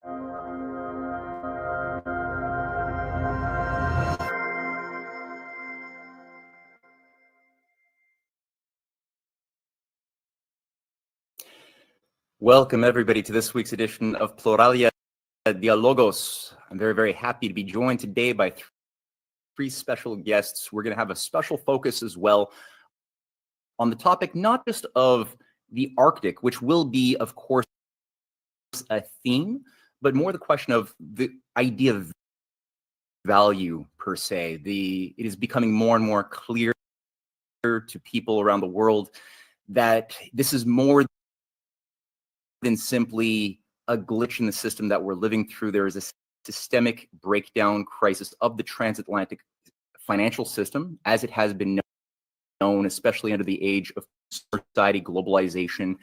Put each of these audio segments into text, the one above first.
Welcome, everybody, to this week's edition of Pluralia Dialogos. I'm very, very happy to be joined today by three special guests. We're going to have a special focus as well on the topic, not just of the Arctic, which will be, of course, a theme, but more the question of the idea of value per se. It is becoming more and more clear to people around the world that this is more than simply a glitch in the system that we're living through. There is a systemic breakdown crisis of the transatlantic financial system as it has been known, especially under the age of society, globalization.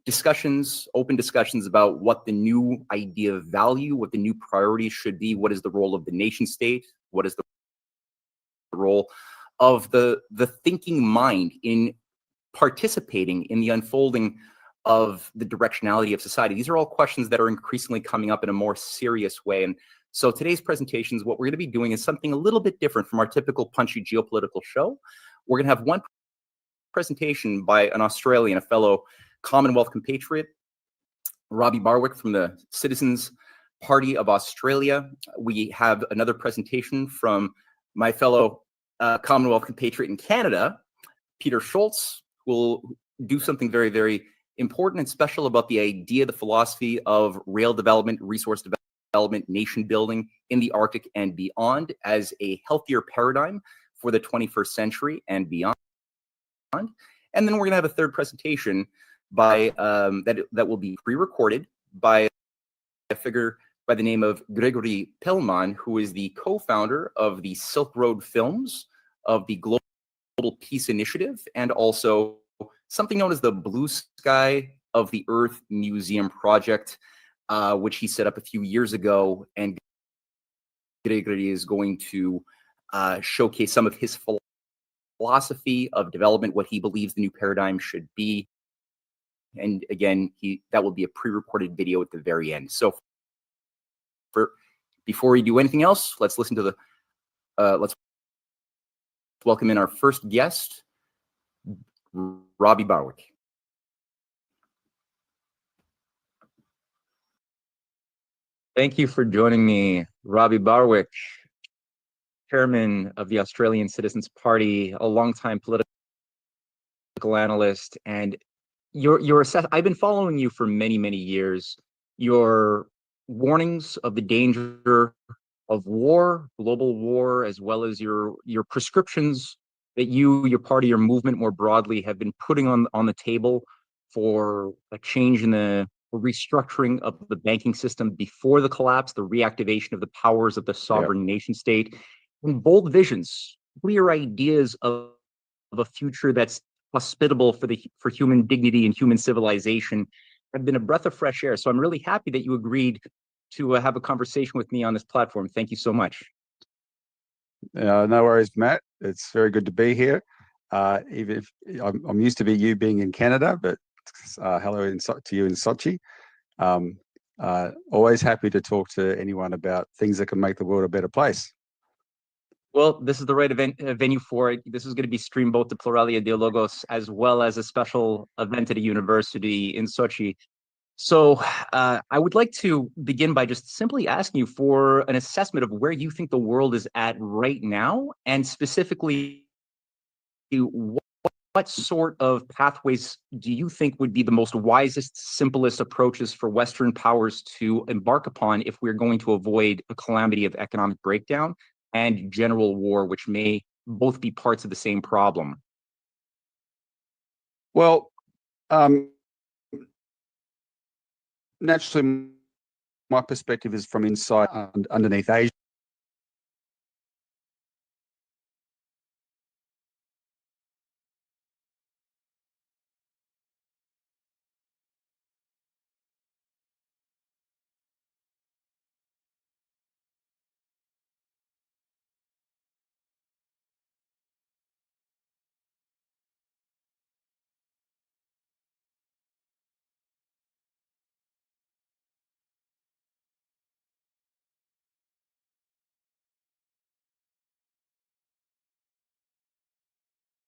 Discussions, open discussions about what the new idea of value, what the new priorities should be, what is the role of the nation state, what is the role of the thinking mind in participating in the unfolding of the directionality of society. These are all questions that are increasingly coming up in a more serious way. And so today's presentations, what we're going to be doing is something a little bit different from our typical punchy geopolitical show. We're going to have one presentation by an Australian, a fellow Commonwealth compatriot, Robbie Barwick from the Citizens Party of Australia. We have another presentation from my fellow Commonwealth compatriot in Canada, Peter Schultz, who will do something very, very important and special about the idea, the philosophy of rail development, resource development, nation building in the Arctic and beyond as a healthier paradigm for the 21st century and beyond. And then we're going to have a third presentation by that will be pre-recorded by a figure by the name of Gregory Pellman, who is the co-founder of the Silk Road Films, of the Global Peace Initiative, and also something known as the Blue Sky of the Earth Museum Project, which he set up a few years ago. And Gregory is going to showcase some of his philosophy of development, what he believes the new paradigm should be. And again, that will be a pre-recorded video at the very end. So before we do anything else, let's listen to let's welcome in our first guest, Robbie Barwick. Thank you for joining me, Robbie Barwick, chairman of the Australian Citizens Party, a longtime political analyst, and I've been following you for many, many years. Your warnings of the danger of war, global war, as well as your prescriptions that your party, your movement more broadly have been putting on the table for a change in the restructuring of the banking system before the collapse, the reactivation of the powers of the sovereign nation state, and bold visions, clear ideas of a future that's hospitable for human dignity and human civilization have been a breath of fresh air. So I'm really happy that you agreed to have a conversation with me on this platform. Thank you so much. No worries, Matt. It's very good to be here. Even if I'm used to you being in Canada, but hello to you in Sochi. Always happy to talk to anyone about things that can make the world a better place. Well, this is the right venue for it. This is going to be streamed both to Pluralia Dialogos as well as a special event at a university in Sochi. So I would like to begin by just simply asking you for an assessment of where you think the world is at right now, and specifically, what sort of pathways do you think would be the most wisest, simplest approaches for Western powers to embark upon if we're going to avoid a calamity of economic breakdown and general war, which may both be parts of the same problem? Well, naturally, my perspective is from inside underneath Asia.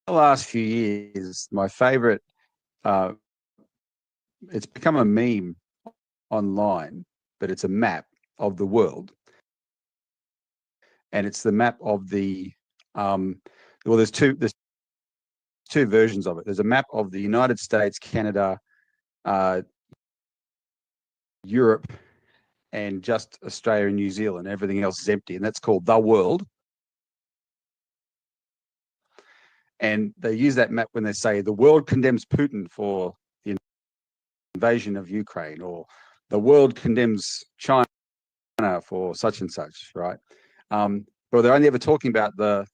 the last few years, my favorite, uh, it's become a meme online, but it's a map of the world. And it's the map of well, there's two versions of it. There's a map of the United States, Canada, uh, Europe, and just Australia and New Zealand. Everything else is empty, and that's called the world. And they use that map when they say the world condemns Putin for the invasion of Ukraine, or the world condemns China for such and such, right? But they're only ever talking about the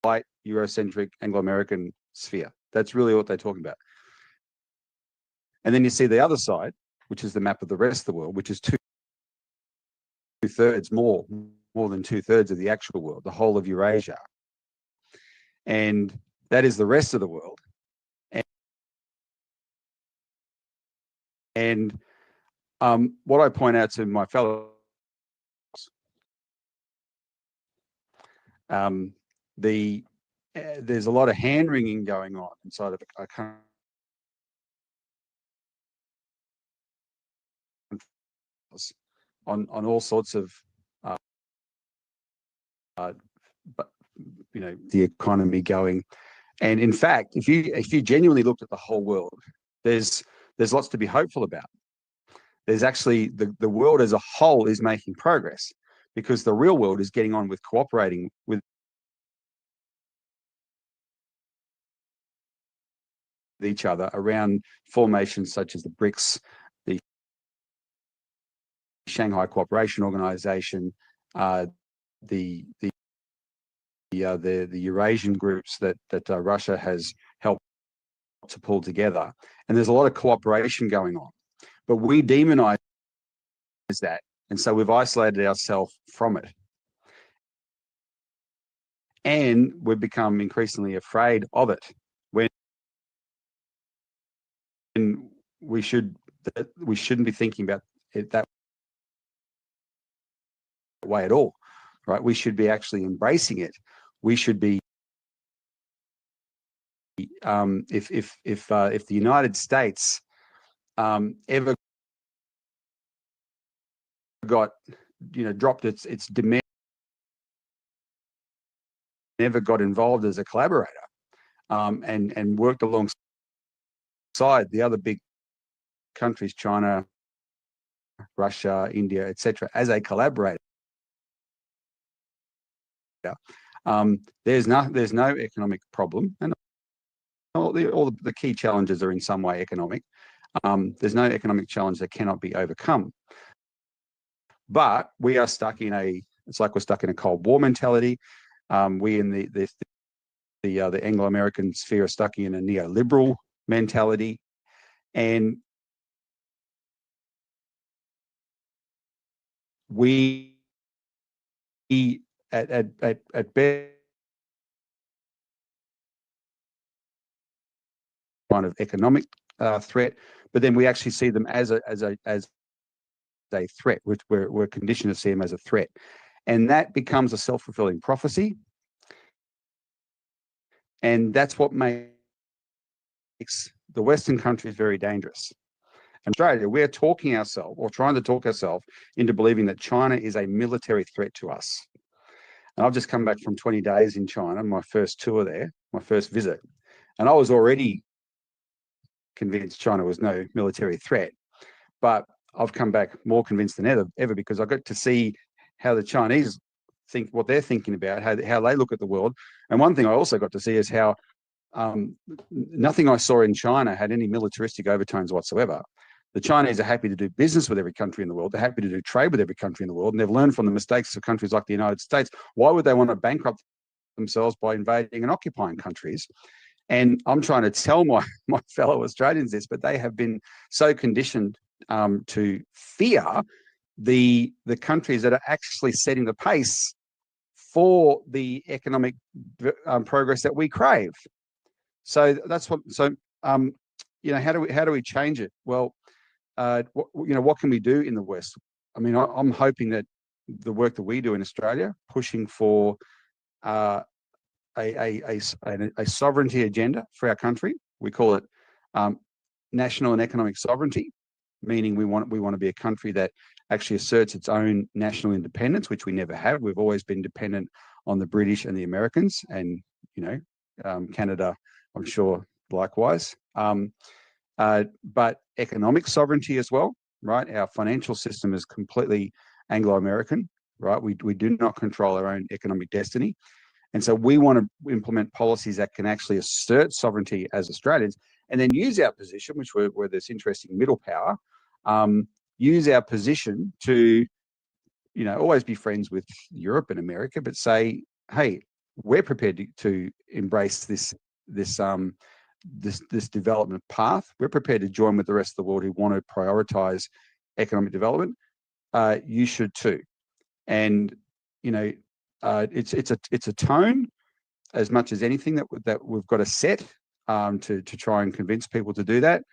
white Eurocentric Anglo-American sphere. That's really what they're talking about. And then you see the other side, which is the map of the rest of the world, which is two-thirds more than two-thirds of the actual world, the whole of Eurasia. And that is the rest of the world. And what I point out to my fellows, there's a lot of hand wringing going on inside of a country on all sorts of, but the economy going. And in fact, if you genuinely looked at the whole world, there's lots to be hopeful about. There's actually the world as a whole is making progress, because the real world is getting on with cooperating with each other around formations such as the BRICS, the Shanghai Cooperation Organization, the Eurasian groups that Russia has helped to pull together. And there's a lot of cooperation going on, but we demonize that, and so we've isolated ourselves from it, and we've become increasingly afraid of it, when we shouldn't be thinking about it that way at all, right? We should be actually embracing it. We should be, if the United States ever got dropped its demand, never got involved as a collaborator, and worked alongside the other big countries, China, Russia, India, etc., as a collaborator, there's no economic problem, and all the key challenges are in some way economic. There's no economic challenge that cannot be overcome. But we are stuck in it's like we're stuck in a Cold War mentality. We in the Anglo-American sphere are stuck in a neoliberal mentality, and we at best kind of economic threat, but then we actually see them as a threat. We're conditioned to see them as a threat, and that becomes a self-fulfilling prophecy, and that's what makes the Western countries very dangerous. In Australia, we're talking ourselves, or trying to talk ourselves, into believing that China is a military threat to us. And I've just come back from 20 days in China, my first tour there, my first visit, and I was already convinced China was no military threat. But I've come back more convinced than ever, because I got to see how the Chinese think, what they're thinking about, how they look at the world. And one thing I also got to see is how nothing I saw in China had any militaristic overtones whatsoever. The Chinese are happy to do business with every country in the world. They're happy to do trade with every country in the world, and they've learned from the mistakes of countries like the United States. Why would they want to bankrupt themselves by invading and occupying countries? And I'm trying to tell my fellow Australians this, but they have been so conditioned to fear the countries that are actually setting the pace for the economic progress that we crave. So that's what. So how do we change it? Well, what can we do in the West? I mean, I'm hoping that the work that we do in Australia, pushing for a sovereignty agenda for our country. We call it national and economic sovereignty, meaning we want to be a country that actually asserts its own national independence, which we never have. We've always been dependent on the British and the Americans, and Canada, I'm sure, likewise. But economic sovereignty as well, right? Our financial system is completely Anglo-American, right? We do not control our own economic destiny. And so we want to implement policies that can actually assert sovereignty as Australians, and then use our position, which we're this interesting middle power, use our position to, always be friends with Europe and America, but say, hey, we're prepared to embrace this development path. We're prepared to join with the rest of the world who want to prioritize economic development. You should too. And it's a tone as much as anything that we've got to set to try and convince people to do that.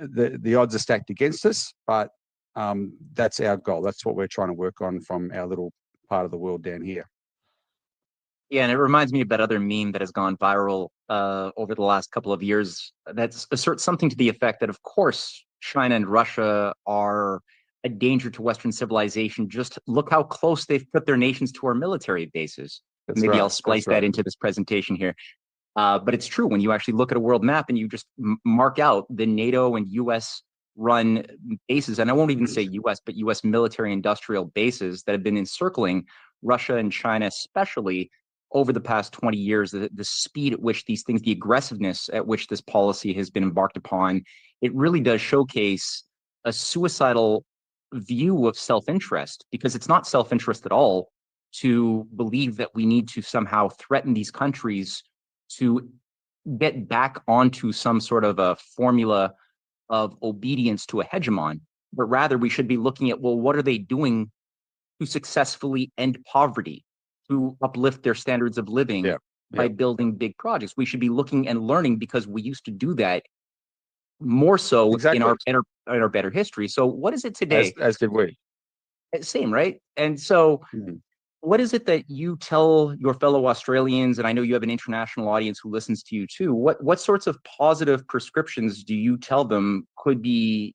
The odds are stacked against us, but that's our goal. That's what we're trying to work on from our little part of the world down here. Yeah, and it reminds me of that other meme that has gone viral over the last couple of years that asserts something to the effect that, of course, China and Russia are a danger to Western civilization. Just look how close they've put their nations to our military bases. That's Maybe right. I'll splice that into this presentation here. But it's true when you actually look at a world map and you just mark out the NATO and U.S. run bases, and I won't even say U.S., but U.S. military industrial bases that have been encircling Russia and China, especially over the past 20 years, the speed at which these things, the aggressiveness at which this policy has been embarked upon, it really does showcase a suicidal view of self-interest, because it's not self-interest at all to believe that we need to somehow threaten these countries to get back onto some sort of a formula of obedience to a hegemon, but rather we should be looking at, well, what are they doing to successfully end poverty, to uplift their standards of living by building big projects? We should be looking and learning, because we used to do that more so in our better history. So what is it today? As did we. Same, right? And so what is it that you tell your fellow Australians, and I know you have an international audience who listens to you too, what sorts of positive prescriptions do you tell them could be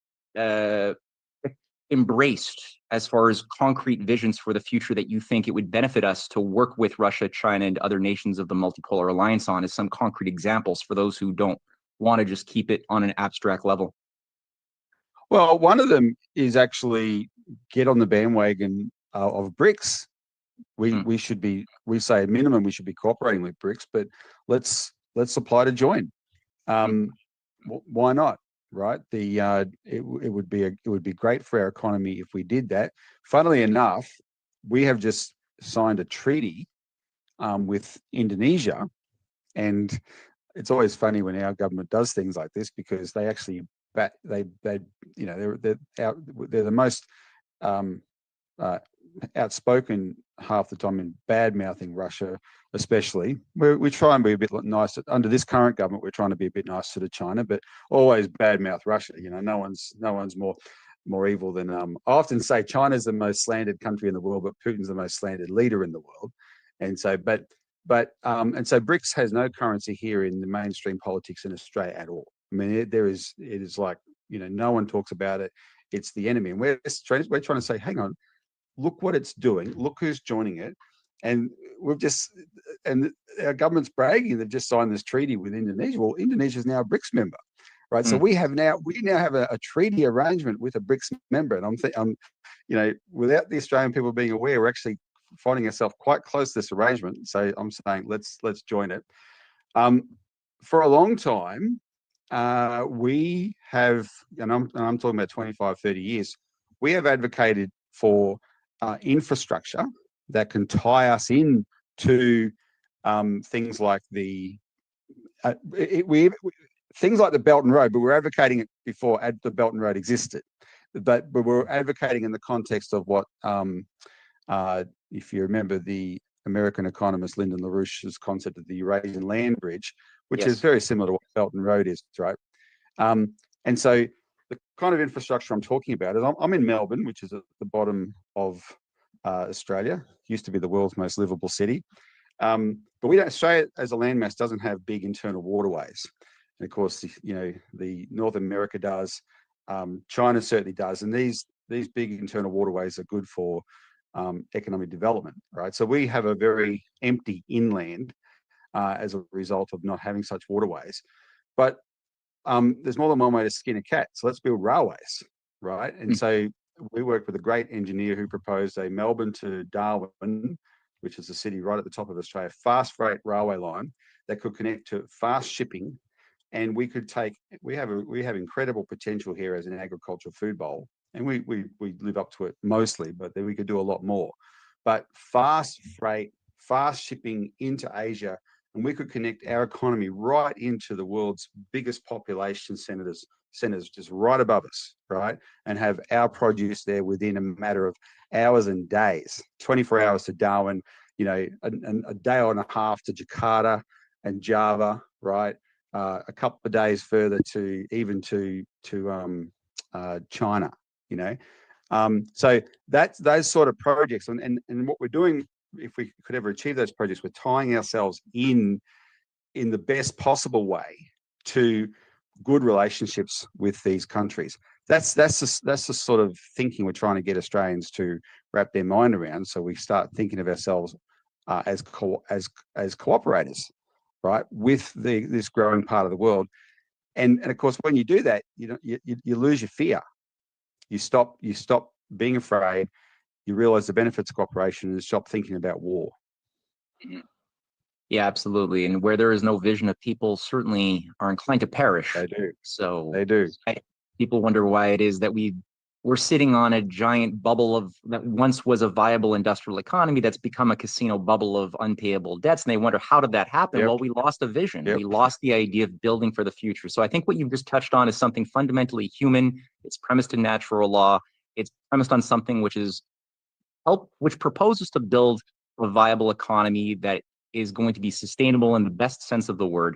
embraced as far as concrete visions for the future that you think it would benefit us to work with Russia, China, and other nations of the multipolar alliance on, as some concrete examples for those who don't want to just keep it on an abstract level? Well, one of them is actually get on the bandwagon of BRICS. We should be, we say at minimum we should be cooperating with BRICS, but let's apply to join. Why not? Right? It would be great for our economy if we did that. Funnily enough, we have just signed a treaty with Indonesia, and it's always funny when our government does things like this, because they actually they're the most outspoken half the time in bad mouthing Russia, especially. We try and be a bit nicer under this current government. We're trying to be a bit nicer to China, but always bad mouth Russia. No one's more evil than I often say China's the most slandered country in the world, but Putin's the most slandered leader in the world. And so, and so BRICS has no currency here in the mainstream politics in Australia at all. I mean, it is like, no one talks about it. It's the enemy. And we're trying to say, hang on, look what it's doing. Look who's joining it. And and our government's bragging they've just signed this treaty with Indonesia. Well, Indonesia is now a BRICS member, right? So we now have a treaty arrangement with a BRICS member. And without the Australian people being aware, we're actually finding ourselves quite close to this arrangement. So I'm saying let's join it. For a long time, we have, and I'm talking about 25, 30 years, we have advocated for infrastructure that can tie us in to things like things like the Belt and Road, but we're advocating it before the Belt and Road existed. But we're advocating in the context of what, if you remember the American economist Lyndon LaRouche's concept of the Eurasian land bridge, which is very similar to what Belt and Road is, right? And so the kind of infrastructure I'm talking about is I'm in Melbourne, which is at the bottom of Australia. Used to be the world's most livable city. But But we don't. Australia as a landmass doesn't have big internal waterways, and of course, the North America does. China certainly does, and these big internal waterways are good for economic development, right? So we have a very empty inland as a result of not having such waterways. But there's more than one way to skin a cat. So let's build railways, right? And so we worked with a great engineer who proposed a Melbourne to Darwin, which is a city right at the top of Australia, fast freight railway line that could connect to fast shipping. And we have incredible potential here as an agricultural food bowl. And we live up to it mostly, but then we could do a lot more. But fast freight, fast shipping into Asia, and we could connect our economy right into the world's biggest population centers just right above us, right? And have our produce there within a matter of hours and days, 24 hours to Darwin, a day and a half to Jakarta and Java, right? A couple of days further to China, so that's those sort of projects, and what we're doing, if we could ever achieve those projects, we're tying ourselves in the best possible way to good relationships with these countries. That's the sort of thinking we're trying to get Australians to wrap their mind around. So we start thinking of ourselves as cooperators, right, with this growing part of the world. And of course, when you do that, you lose your fear. You stop being afraid. You realize the benefits of cooperation and stop thinking about war. Yeah, absolutely. And where there is no vision of people certainly are inclined to perish. They do. So they do. People wonder why it is that we're sitting on a giant bubble that once was a viable industrial economy that's become a casino bubble of unpayable debts. And they wonder, how did that happen? Yep. Well, we lost a vision. Yep. We lost the idea of building for the future. So I think what you've just touched on is something fundamentally human. It's premised in natural law. It's premised on something which proposes to build a viable economy that is going to be sustainable in the best sense of the word.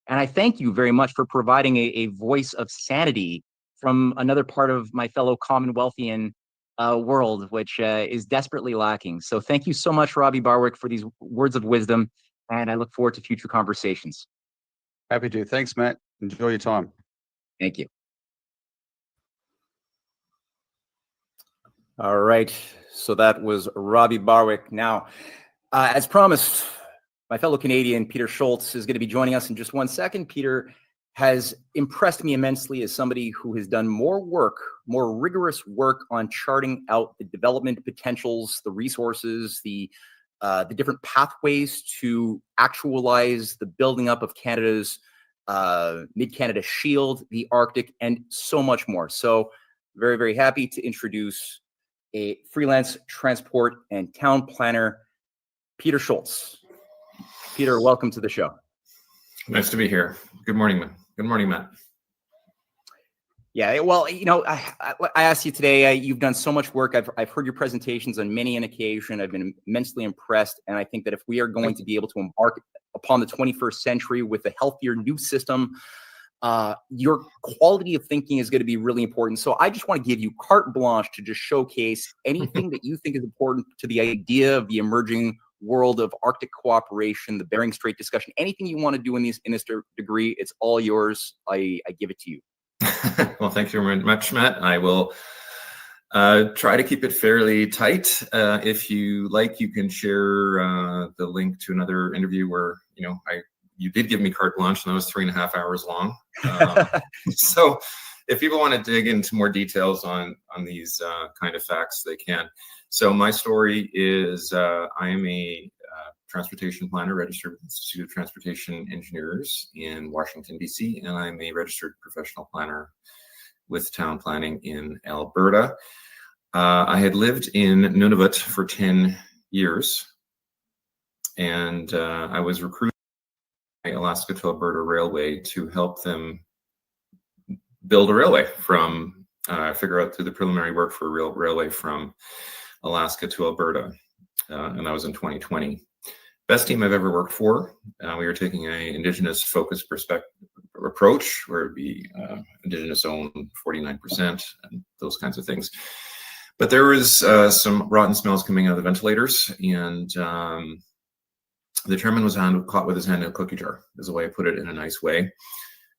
And I thank you very much for providing a voice of sanity from another part of my fellow Commonwealthian world, which is desperately lacking. So thank you so much, Robbie Barwick, for these words of wisdom, and I look forward to future conversations. Happy to. Thanks, Matt. Enjoy your time. Thank you. All right. So that was Robbie Barwick. Now, as promised, my fellow Canadian, Peter Schultz, is going to be joining us in just 1 second. Peter has impressed me immensely as somebody who has done more rigorous work on charting out the development potentials, the resources, the different pathways to actualize the building up of Canada's Mid-Canada Shield, the Arctic, and so much more. So very, very happy to introduce a freelance transport and town planner, Peter Schultz. Peter, welcome to the show. Nice to be here. Good morning, man. Good morning, Matt. Yeah, well, I asked you today, you've done so much work. I've heard your presentations on many an occasion. I've been immensely impressed. And I think that if we are going to be able to embark upon the 21st century with a healthier new system, your quality of thinking is going to be really important. So I just want to give you carte blanche to just showcase anything that you think is important to the idea of the emerging world of Arctic cooperation, the Bering Strait discussion, anything you want to do in this degree, it's all yours. I give it to you. Well, thank you very much, Matt. I will try to keep it fairly tight. If you like, you can share the link to another interview where, you did give me carte blanche, and that was 3.5 hours long. So if people want to dig into more details on these kind of facts, they can. So my story is I am a transportation planner registered with the Institute of Transportation Engineers in Washington, D.C., and I'm a registered professional planner with town planning in Alberta. I had lived in Nunavut for 10 years, and I was recruited by Alaska to Alberta Railway to help them build a railway from, figure out through the preliminary work for a railway from Alaska to Alberta, and that was in 2020. Best team I've ever worked for. We were taking an Indigenous focused approach, where it'd be Indigenous owned 49% and those kinds of things. But there was some rotten smells coming out of the ventilators, and the chairman was caught with his hand in a cookie jar, is the way I put it in a nice way.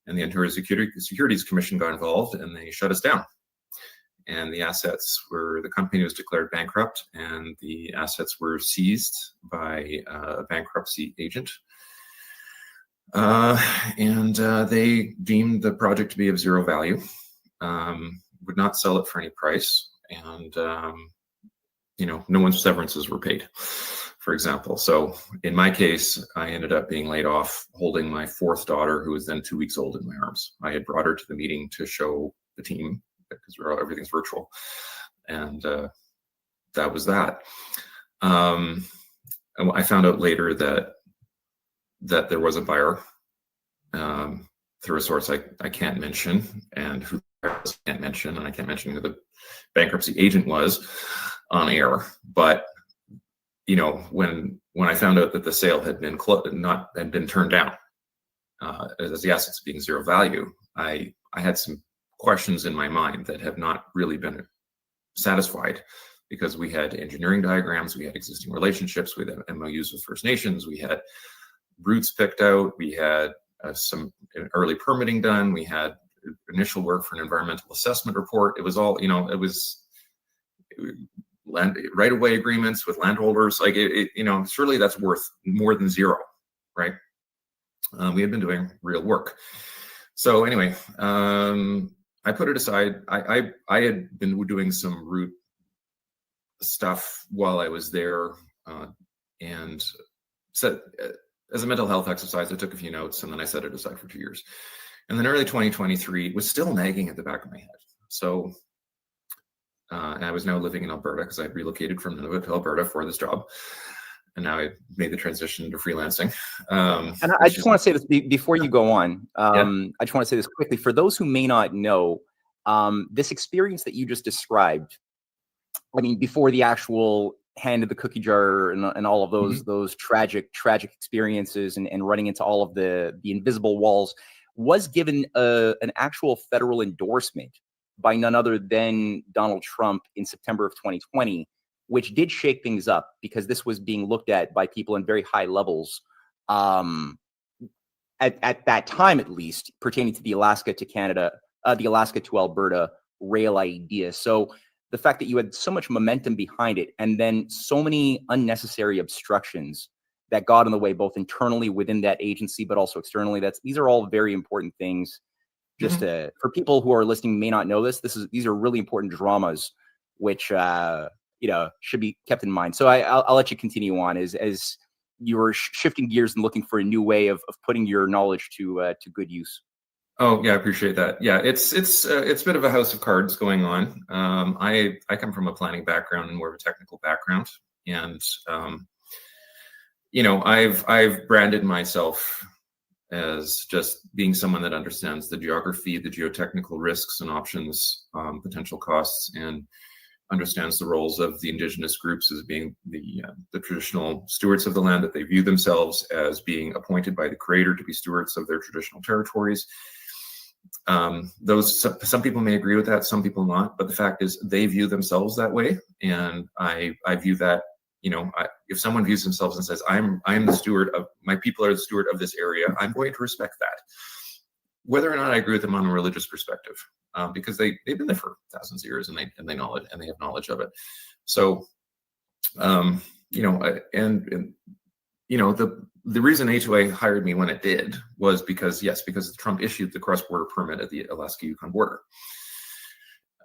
And the Ontario Securities Commission got involved and they shut us down. And the company was declared bankrupt and the assets were seized by a bankruptcy agent. And they deemed the project to be of zero value, would not sell it for any price. And, no one's severances were paid, for example. So in my case, I ended up being laid off holding my fourth daughter, who was then 2 weeks old, in my arms. I had brought her to the meeting to show the team because everything's virtual. And that was that. And I found out later that there was a buyer through a source I can't mention, and who I can't mention, and I can't mention who the bankruptcy agent was on air. But when I found out that the sale had been turned down, as the assets being zero value, I had some questions in my mind that have not really been satisfied, because we had engineering diagrams, we had existing relationships, we had MOUs with First Nations, we had routes picked out, we had some early permitting done, we had initial work for an environmental assessment report. It was all, it was land right-of-way agreements with landholders. Like surely that's worth more than zero, right? We had been doing real work. So anyway, I put it aside. I had been doing some route stuff while I was there, and said, as a mental health exercise, I took a few notes and then I set it aside for 2 years. And then early 2023 was still nagging at the back of my head. So, and I was now living in Alberta because I had relocated from Nunavut to Alberta for this job. And now I made the transition to freelancing. And I just want to say this before you go on. I just want to say this quickly. For those who may not know, this experience that you just described, I mean, before the actual hand of the cookie jar and all of those tragic experiences and running into all of the invisible walls, was given an actual federal endorsement by none other than Donald Trump in September of 2020, which did shake things up, because this was being looked at by people in very high levels at that time, at least, pertaining to the Alaska to Canada, the Alaska to Alberta rail idea. So the fact that you had so much momentum behind it, and then so many unnecessary obstructions that got in the way, both internally within that agency, but also externally, these are all very important things. Just for people who are listening may not know this, these are really important dramas, which should be kept in mind. So I'll let you continue on as you were shifting gears and looking for a new way of putting your knowledge to good use. Oh yeah, I appreciate that. Yeah, it's a bit of a house of cards going on. I come from a planning background and more of a technical background, and I've branded myself as just being someone that understands the geography, the geotechnical risks and options, potential costs, and understands the roles of the Indigenous groups as being the traditional stewards of the land, that they view themselves as being appointed by the Creator to be stewards of their traditional territories. Some people may agree with that, some people not, but the fact is they view themselves that way, and I view that. If someone views themselves and says, I'm the steward of, my people are the steward of this area, I'm going to respect that, whether or not I agree with them on a religious perspective, because they've been there for thousands of years and they have knowledge of it. So, the reason A2A hired me when it did was because Trump issued the cross-border permit at the Alaska-Yukon border.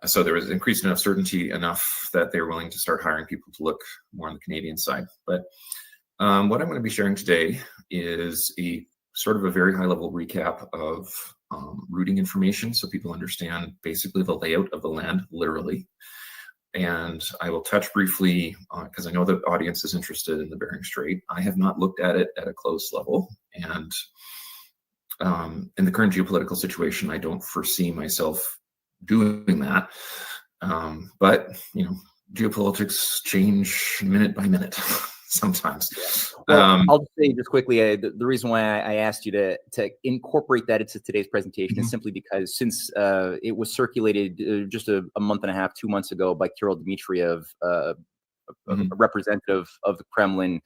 So there was increased enough certainty enough that they were willing to start hiring people to look more on the Canadian side. But what I'm going to be sharing today is a sort of a very high-level recap of routing information, so people understand basically the layout of the land, literally. And I will touch briefly, because I know the audience is interested in the Bering Strait. I have not looked at it at a close level, and in the current geopolitical situation, I don't foresee myself doing that. But geopolitics change minute by minute sometimes. Well, I'll just say just quickly, the reason why I asked you to incorporate that into today's presentation is simply because since it was circulated just a month and a half, 2 months ago by Kirill Dmitriev, a representative of the Kremlin,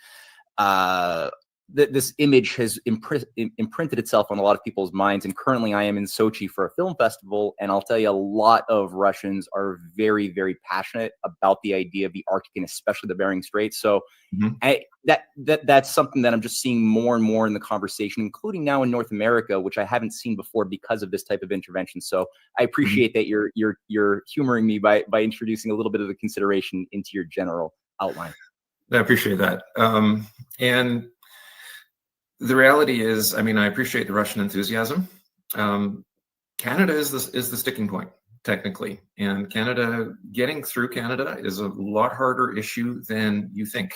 this image has imprinted itself on a lot of people's minds. And currently I am in Sochi for a film festival. And I'll tell you, a lot of Russians are very, very passionate about the idea of the Arctic and especially the Bering Strait. So that's something that I'm just seeing more and more in the conversation, including now in North America, which I haven't seen before because of this type of intervention. So I appreciate that you're humoring me by introducing a little bit of the consideration into your general outline. I appreciate that. And the reality is, I mean, I appreciate the Russian enthusiasm. Canada is the sticking point, technically. And Canada, getting through Canada is a lot harder issue than you think.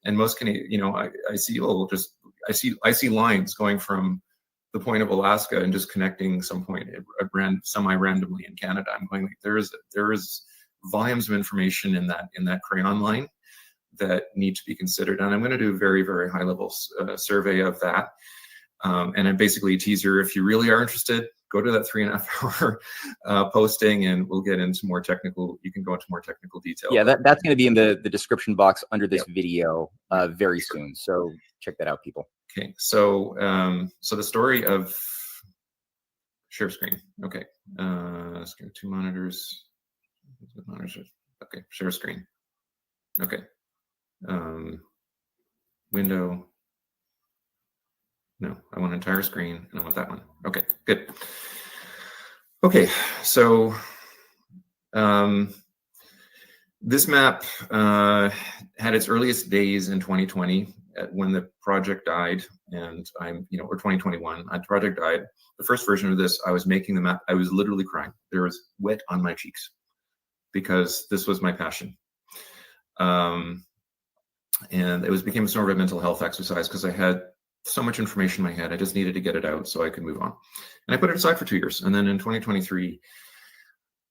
And most Canadian, you know, I see lines going from the point of Alaska and just connecting some point semi-randomly in Canada. I'm going like, there is volumes of information in that crayon line that need to be considered. And I'm going to do a very, very high level survey of that. And I'm basically a teaser. If you really are interested, go to that 3.5 hour posting and we'll get into more technical, you can go into more technical detail. Yeah, that's going to be in the description box under this video very soon. So check that out, people. Okay, so the story of share screen. Okay, let's go 2 monitors. Okay, share screen. Okay. Window. No, I want entire screen and I want that one. Okay, good. Okay, so this map had its earliest days in 2020 when the project died, and or 2021. The project died. The first version of this, I was making the map. I was literally crying. There was wet on my cheeks because this was my passion. And it became sort of a mental health exercise because I had so much information in my head. I just needed to get it out so I could move on. And I put it aside for 2 years. And then in 2023,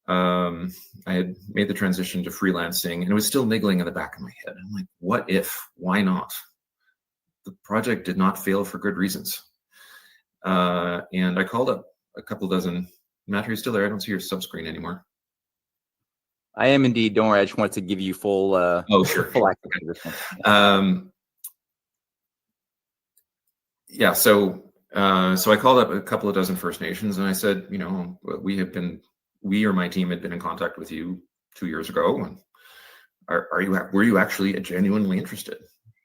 I had made the transition to freelancing, and it was still niggling in the back of my head. I'm like, what if? Why not? The project did not fail for good reasons. And I called up a couple dozen. Matt, are you still there? I don't see your subscreen anymore. I am indeed. Don't worry. I just wanted to give you full full access to this one. Yeah, so I called up a couple of dozen First Nations and I said, we or my team had been in contact with you 2 years ago, and were you actually genuinely interested?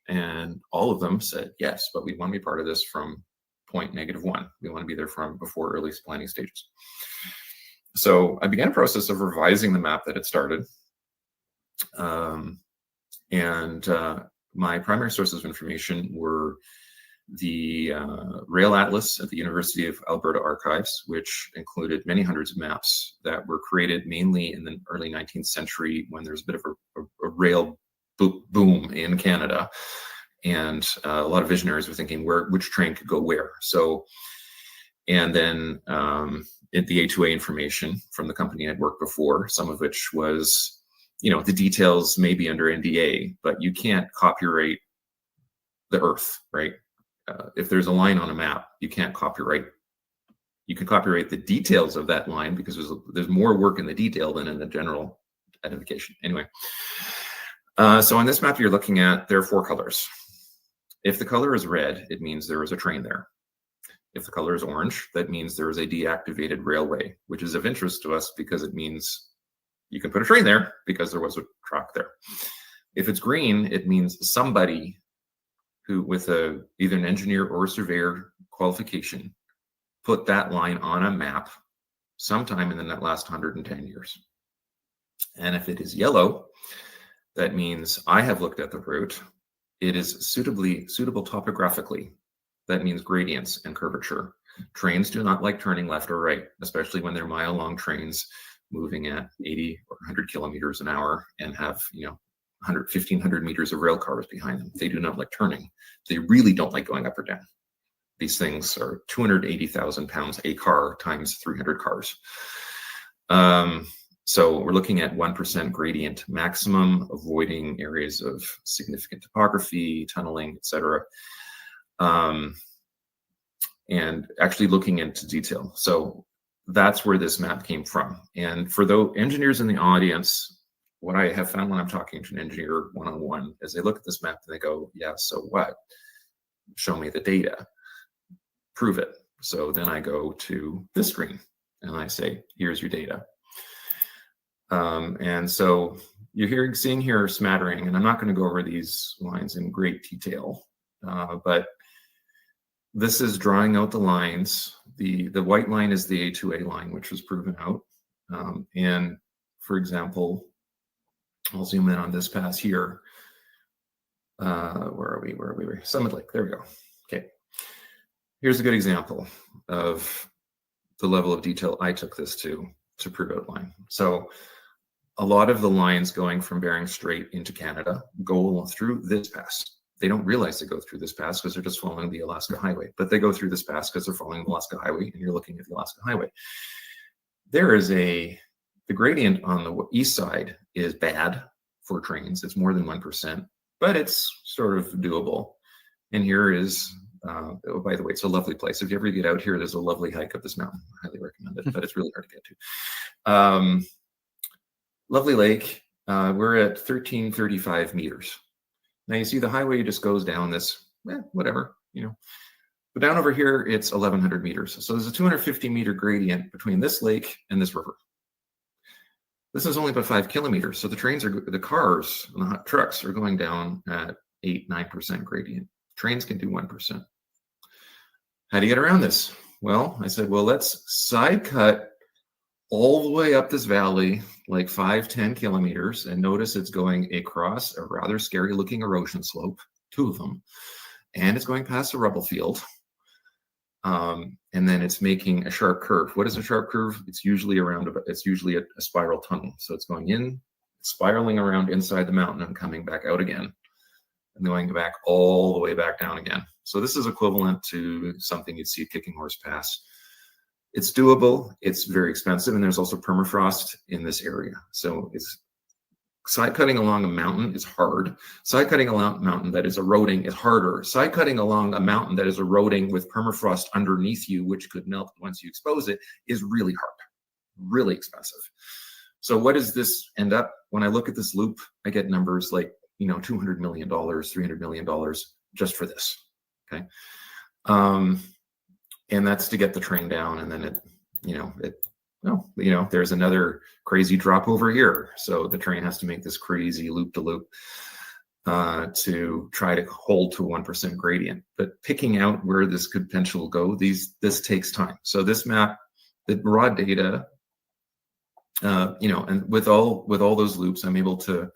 And all of them said yes, but we want to be part of this from point -1. We want to be there from before early planning stages. So I began a process of revising the map that had started. My primary sources of information were the Rail Atlas at the University of Alberta Archives, which included many hundreds of maps that were created mainly in the early 19th century when there was a bit of a rail boom in Canada. And a lot of visionaries were thinking which train could go where. So, and then the A2A information from the company I'd worked before, some of which was, the details may be under NDA, but you can't copyright the Earth, right? If there's a line on a map, you can't copyright. You can copyright the details of that line because there's more work in the detail than in the general identification. Anyway, so on this map you're looking at, there are 4 colors. If the color is red, it means there is a train there. If the color is orange, that means there is a deactivated railway, which is of interest to us because it means you can put a train there because there was a track there. If it's green, it means somebody who, with either an engineer or a surveyor qualification, put that line on a map sometime in the last 110 years. And if it is yellow, that means I have looked at the route. It is suitable topographically. That means gradients and curvature. Trains do not like turning left or right, especially when they're mile-long trains moving at 80 or 100 kilometers an hour and have, 1,500 meters of rail cars behind them. They do not like turning. They really don't like going up or down. These things are 280,000 pounds a car times 300 cars. So we're looking at 1% gradient maximum, avoiding areas of significant topography, tunneling, etc. And actually looking into detail. So that's where this map came from. And for those engineers in the audience, what I have found when I'm talking to an engineer one-on-one is they look at this map and they go, yeah, so what? show me the data, prove it. So then I go to this screen and I say, here's your data. And so you're seeing here a smattering, and I'm not going to go over these lines in great detail, but this is drawing out the lines. The white line is the A2A line, which was proven out. And for example, I'll zoom in on this pass here. Where are we? Summit Lake. There we go. Okay. Here's a good example of the level of detail I took this to prove outline. So a lot of the lines going from Bering Strait into Canada go through this pass. They don't realize they go through this pass because they're just following the Alaska Highway, but they go through this pass because they're following the Alaska Highway, and you're looking at the Alaska Highway. There is the gradient on the east side is bad for trains. It's more than 1%, but it's sort of doable. And here is, oh, by the way, it's a lovely place. If you ever get out here, there's a lovely hike up this mountain. I highly recommend it, but it's really hard to get to. Lovely lake. We're at 1335 meters. Now you see the highway just goes down this, whatever, But down over here, it's 1,100 meters. So there's a 250 meter gradient between this lake and this river. This is only about 5 kilometers. So the cars and the trucks are going down at 8-9% gradient. Trains can do 1%. How do you get around this? Well, I said, let's side cut all the way up this valley, like 5-10 kilometers, and notice it's going across a rather scary looking erosion slope, 2 of them, and it's going past a rubble field. And then it's making a sharp curve. What is a sharp curve? It's usually a spiral tunnel. So it's going in, spiraling around inside the mountain and coming back out again, and going back all the way back down again. So this is equivalent to something you'd see at Kicking Horse Pass. It's doable. It's very expensive, and there's also permafrost in this area. So it's side cutting along a mountain is hard. Side cutting along a mountain that is eroding is harder. Side cutting along a mountain that is eroding with permafrost underneath you, which could melt once you expose it, is really hard, really expensive. So what does this end up? When I look at this loop, I get numbers like, $200 million, $300 million just for this. Okay. And that's to get the train down, and then there's another crazy drop over here. So the train has to make this crazy loop-to-loop to try to hold to 1% gradient. But picking out where this could potentially go, this takes time. So this map, the raw data, and with all those loops, I'm able to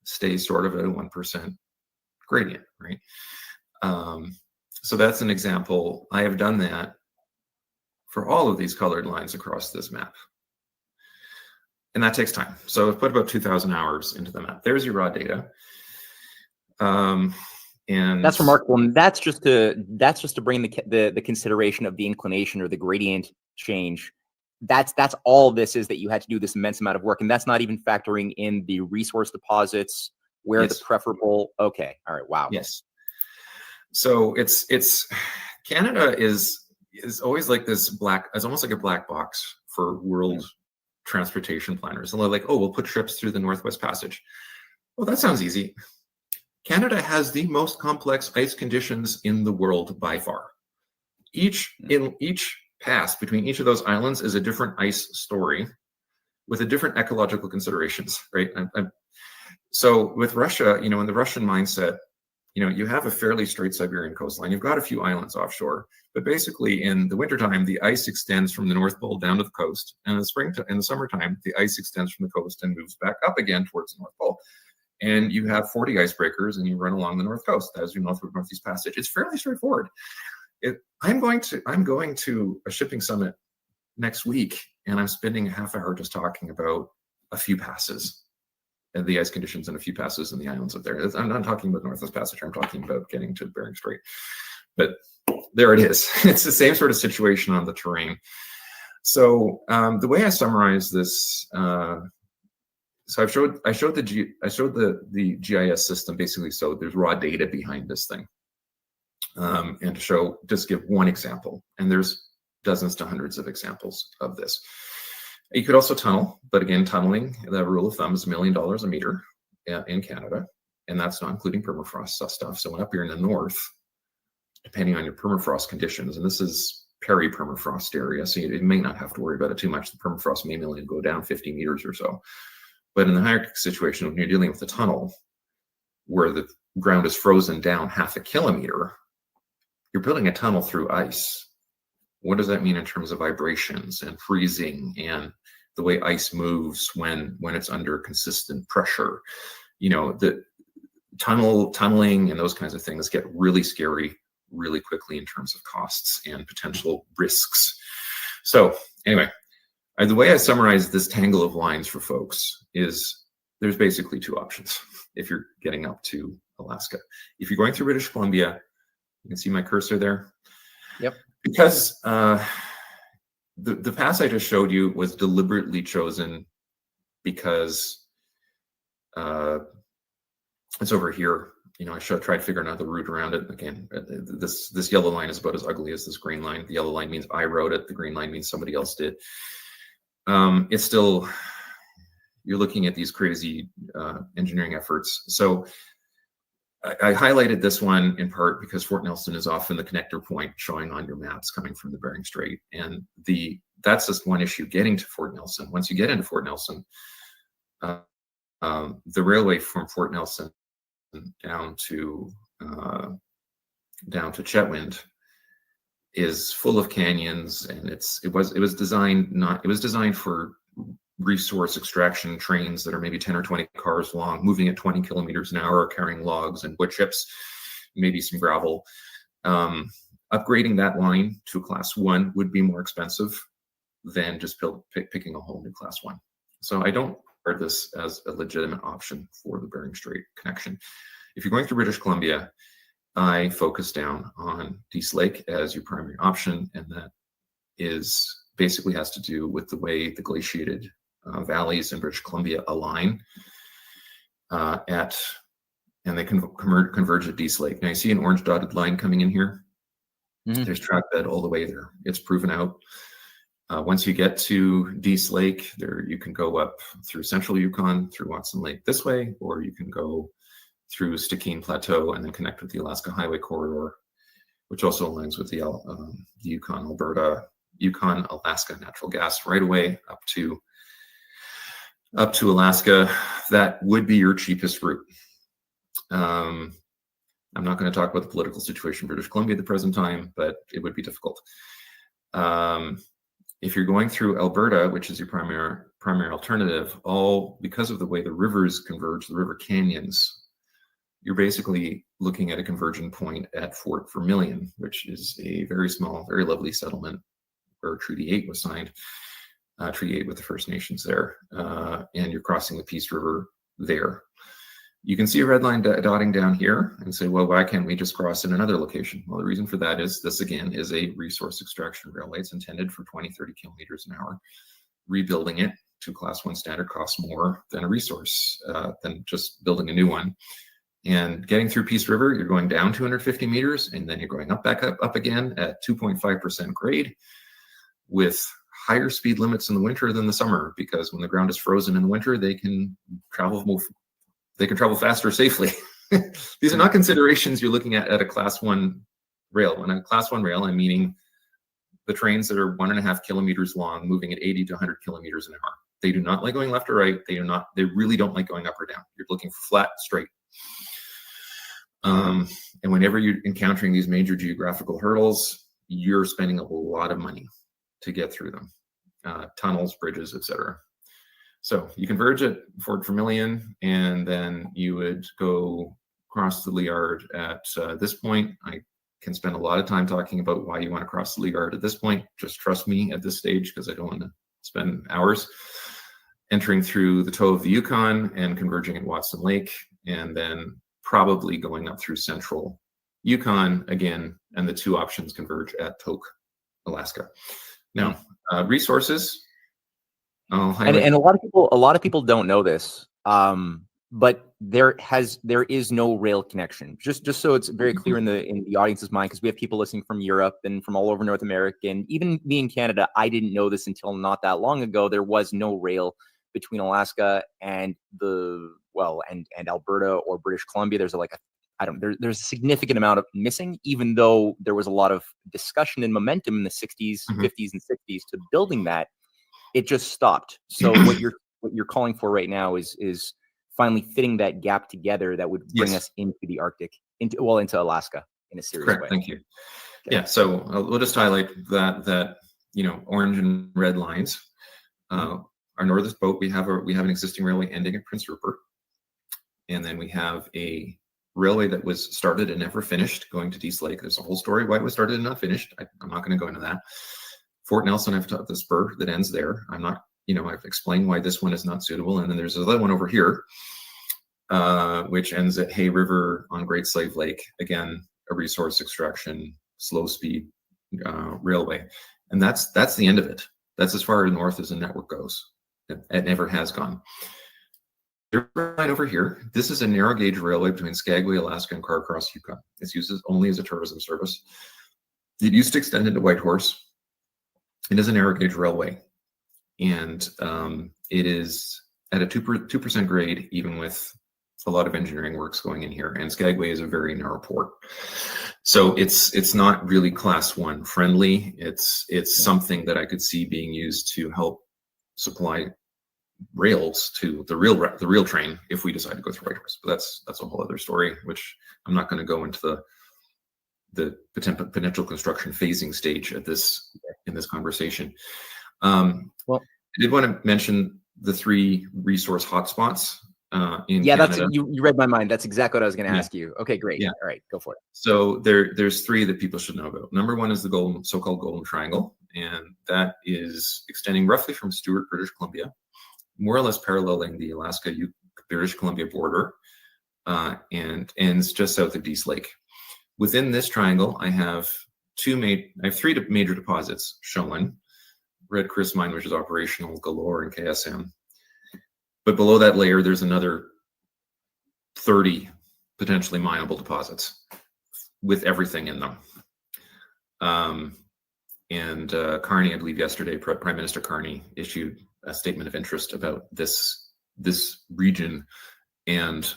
stay sort of at a 1% gradient, right? So that's an example. I have done that for all of these colored lines across this map. And that takes time. So I've put about 2,000 hours into the map. There's your raw data. And that's remarkable. And that's just to bring the consideration of the inclination or the gradient change. That's all this is, that you had to do this immense amount of work. And that's not even factoring in the resource deposits, where yes. the preferable. Okay. All right. Wow. Yes. So it's Canada is always like this it's almost like a black box for world transportation planners. And they're like, we'll put ships through the Northwest Passage. Well, that sounds easy. Canada has the most complex ice conditions in the world by far. Each pass between each of those islands is a different ice story with a different ecological considerations, right? So with Russia, in the Russian mindset, you have a fairly straight Siberian coastline. You've got a few islands offshore, but basically in the wintertime, the ice extends from the North Pole down to the coast. And in the summertime, the ice extends from the coast and moves back up again towards the North Pole. And you have 40 icebreakers, and you run along the North Coast as your Northeast Passage. It's fairly straightforward. I'm going to a shipping summit next week, and I'm spending a half hour just talking about a few passes and the ice conditions and a few passes in the islands up there. I'm not talking about Northwest Passage. I'm talking about getting to Bering Strait. But there it is. It's the same sort of situation on the terrain. So the way I summarize this, so I showed the GIS system basically. So there's raw data behind this thing, and to just give one example, and there's dozens to hundreds of examples of this. You could also tunnel, but again, tunneling, the rule of thumb is $1 million a meter in Canada, and that's not including permafrost stuff. So up here in the north, depending on your permafrost conditions, and this is peri-permafrost area, so you may not have to worry about it too much. The permafrost may only go down 50 meters or so. But in the high Arctic situation, when you're dealing with a tunnel where the ground is frozen down 0.5 kilometer, you're building a tunnel through ice. What does that mean in terms of vibrations and freezing and the way ice moves when it's under consistent pressure? You know, the tunneling and those kinds of things get really scary really quickly in terms of costs and potential risks. So anyway, the way I summarize this tangle of lines for folks is there's basically two options if you're getting up to Alaska. If you're going through British Columbia, you can see my cursor there. Yep. Because the pass I just showed you was deliberately chosen because it's over here. You know, I tried figuring out the route around it. Again, this yellow line is about as ugly as this green line. The yellow line means I wrote it. The green line means somebody else did. It's still, you're looking at these crazy engineering efforts. So I highlighted this one in part because Fort Nelson is often the connector point showing on your maps coming from the Bering Strait. And that's just one issue, getting to Fort Nelson. Once you get into Fort Nelson, the railway from Fort Nelson down to Chetwynd is full of canyons, and it was designed for resource extraction trains that are maybe 10 or 20 cars long, moving at 20 kilometers an hour, carrying logs and wood chips, maybe some gravel. Upgrading that line to Class 1 would be more expensive than just picking a whole new Class 1. So I don't regard this as a legitimate option for the Bering Strait connection. If you're going through British Columbia, I focus down on Dease Lake as your primary option, and that basically has to do with the way the glaciated valleys in British Columbia align and they converge at Dease Lake. Now you see an orange dotted line coming in here. Mm-hmm. There's track bed all the way there. It's proven out. Once you get to Dease Lake, you can go up through central Yukon, through Watson Lake this way, or you can go through Stikine Plateau and then connect with the Alaska Highway Corridor, which also aligns with the Yukon-Alaska natural gas right away up to Alaska. That would be your cheapest route. I'm not going to talk about the political situation in British Columbia at the present time, but it would be difficult. If you're going through Alberta, which is your primary alternative, because of the way the rivers converge, the river canyons, you're basically looking at a convergent point at Fort Vermilion, which is a very small, very lovely settlement where Treaty 8 was signed, Treaty 8 with the First Nations there, and you're crossing the Peace River there. You can see a red line dotting down here and say, well, why can't we just cross in another location? Well, the reason for that is this, again, is a resource extraction railway. It's intended for 20, 30 kilometers an hour. Rebuilding it to Class 1 standard costs more than a resource, than just building a new one. And getting through Peace River, you're going down 250 meters, and then you're going up again at 2.5% grade with higher speed limits in the winter than the summer, because when the ground is frozen in the winter, they can travel faster safely. These are not considerations you're looking at a Class 1 rail. When a Class 1 rail, I'm meaning the trains that are 1.5 kilometers long, moving at 80 to 100 kilometers an hour. They do not like going left or right. They really don't like going up or down. You're looking for flat, straight. And whenever you're encountering these major geographical hurdles, you're spending a lot of money to get through them. Tunnels, bridges, etc. So you converge at Fort Vermilion, and then you would go cross the Liard at this point. I can spend a lot of time talking about why you want to cross the Liard at this point. Just trust me at this stage, because I don't want to spend hours. Entering through the toe of the Yukon and converging at Watson Lake, and then probably going up through central Yukon again, and the two options converge at Tok, Alaska. Now, resources. And a lot of people don't know this, but there is no rail connection. Just so it's very clear in the audience's mind, because we have people listening from Europe and from all over North America, and even me in Canada. I didn't know this until not that long ago. There was no rail between Alaska and Alberta or British Columbia. There's like there's a significant amount of missing, even though there was a lot of discussion and momentum in the 60s, 50s, and 60s to building that. It just stopped. So what you're calling for right now is finally fitting that gap together that would bring us into the Arctic, into Alaska in a serious way. Thank you. Okay. Yeah. So we'll just highlight that orange and red lines. Our northern boat, we have an existing railway ending at Prince Rupert, and then we have a railway that was started and never finished going to Dease Lake. There's a whole story why it was started and not finished. I'm not going to go into that. Fort Nelson, I've taught the spur that ends there. I've explained why this one is not suitable. And then there's another one over here, which ends at Hay River on Great Slave Lake. Again, a resource extraction, slow speed railway. And that's the end of it. That's as far north as the network goes. It never has gone. Right over here, this is a narrow gauge railway between Skagway, Alaska, and Carcross, Yukon. It's used only as a tourism service. It used to extend into Whitehorse. It is a narrow gauge railway, and it is at a 2% grade, even with a lot of engineering works going in here. And Skagway is a very narrow port, so it's not really Class 1 friendly. It's something that I could see being used to help supply rails to the real train if we decide to go through Whitehorse. But that's a whole other story, which I'm not going to go into the potential construction phasing stage in this conversation. Well, I did want to mention the 3 resource hotspots in Canada. You read my mind. That's exactly what I was going to ask you. Okay, great. Yeah. All right, go for it. So there's 3 that people should know about. Number 1 is the so-called Golden Triangle, and that is extending roughly from Stewart, British Columbia, more or less paralleling the Alaska-British Columbia border, and ends just south of Dease Lake. Within this triangle, I have 3 major deposits shown. Red Chris Mine, which is operational, Galore, and KSM. But below that layer, there's another 30 potentially mineable deposits with everything in them. Carney, I believe yesterday, Prime Minister Carney issued a statement of interest about this region and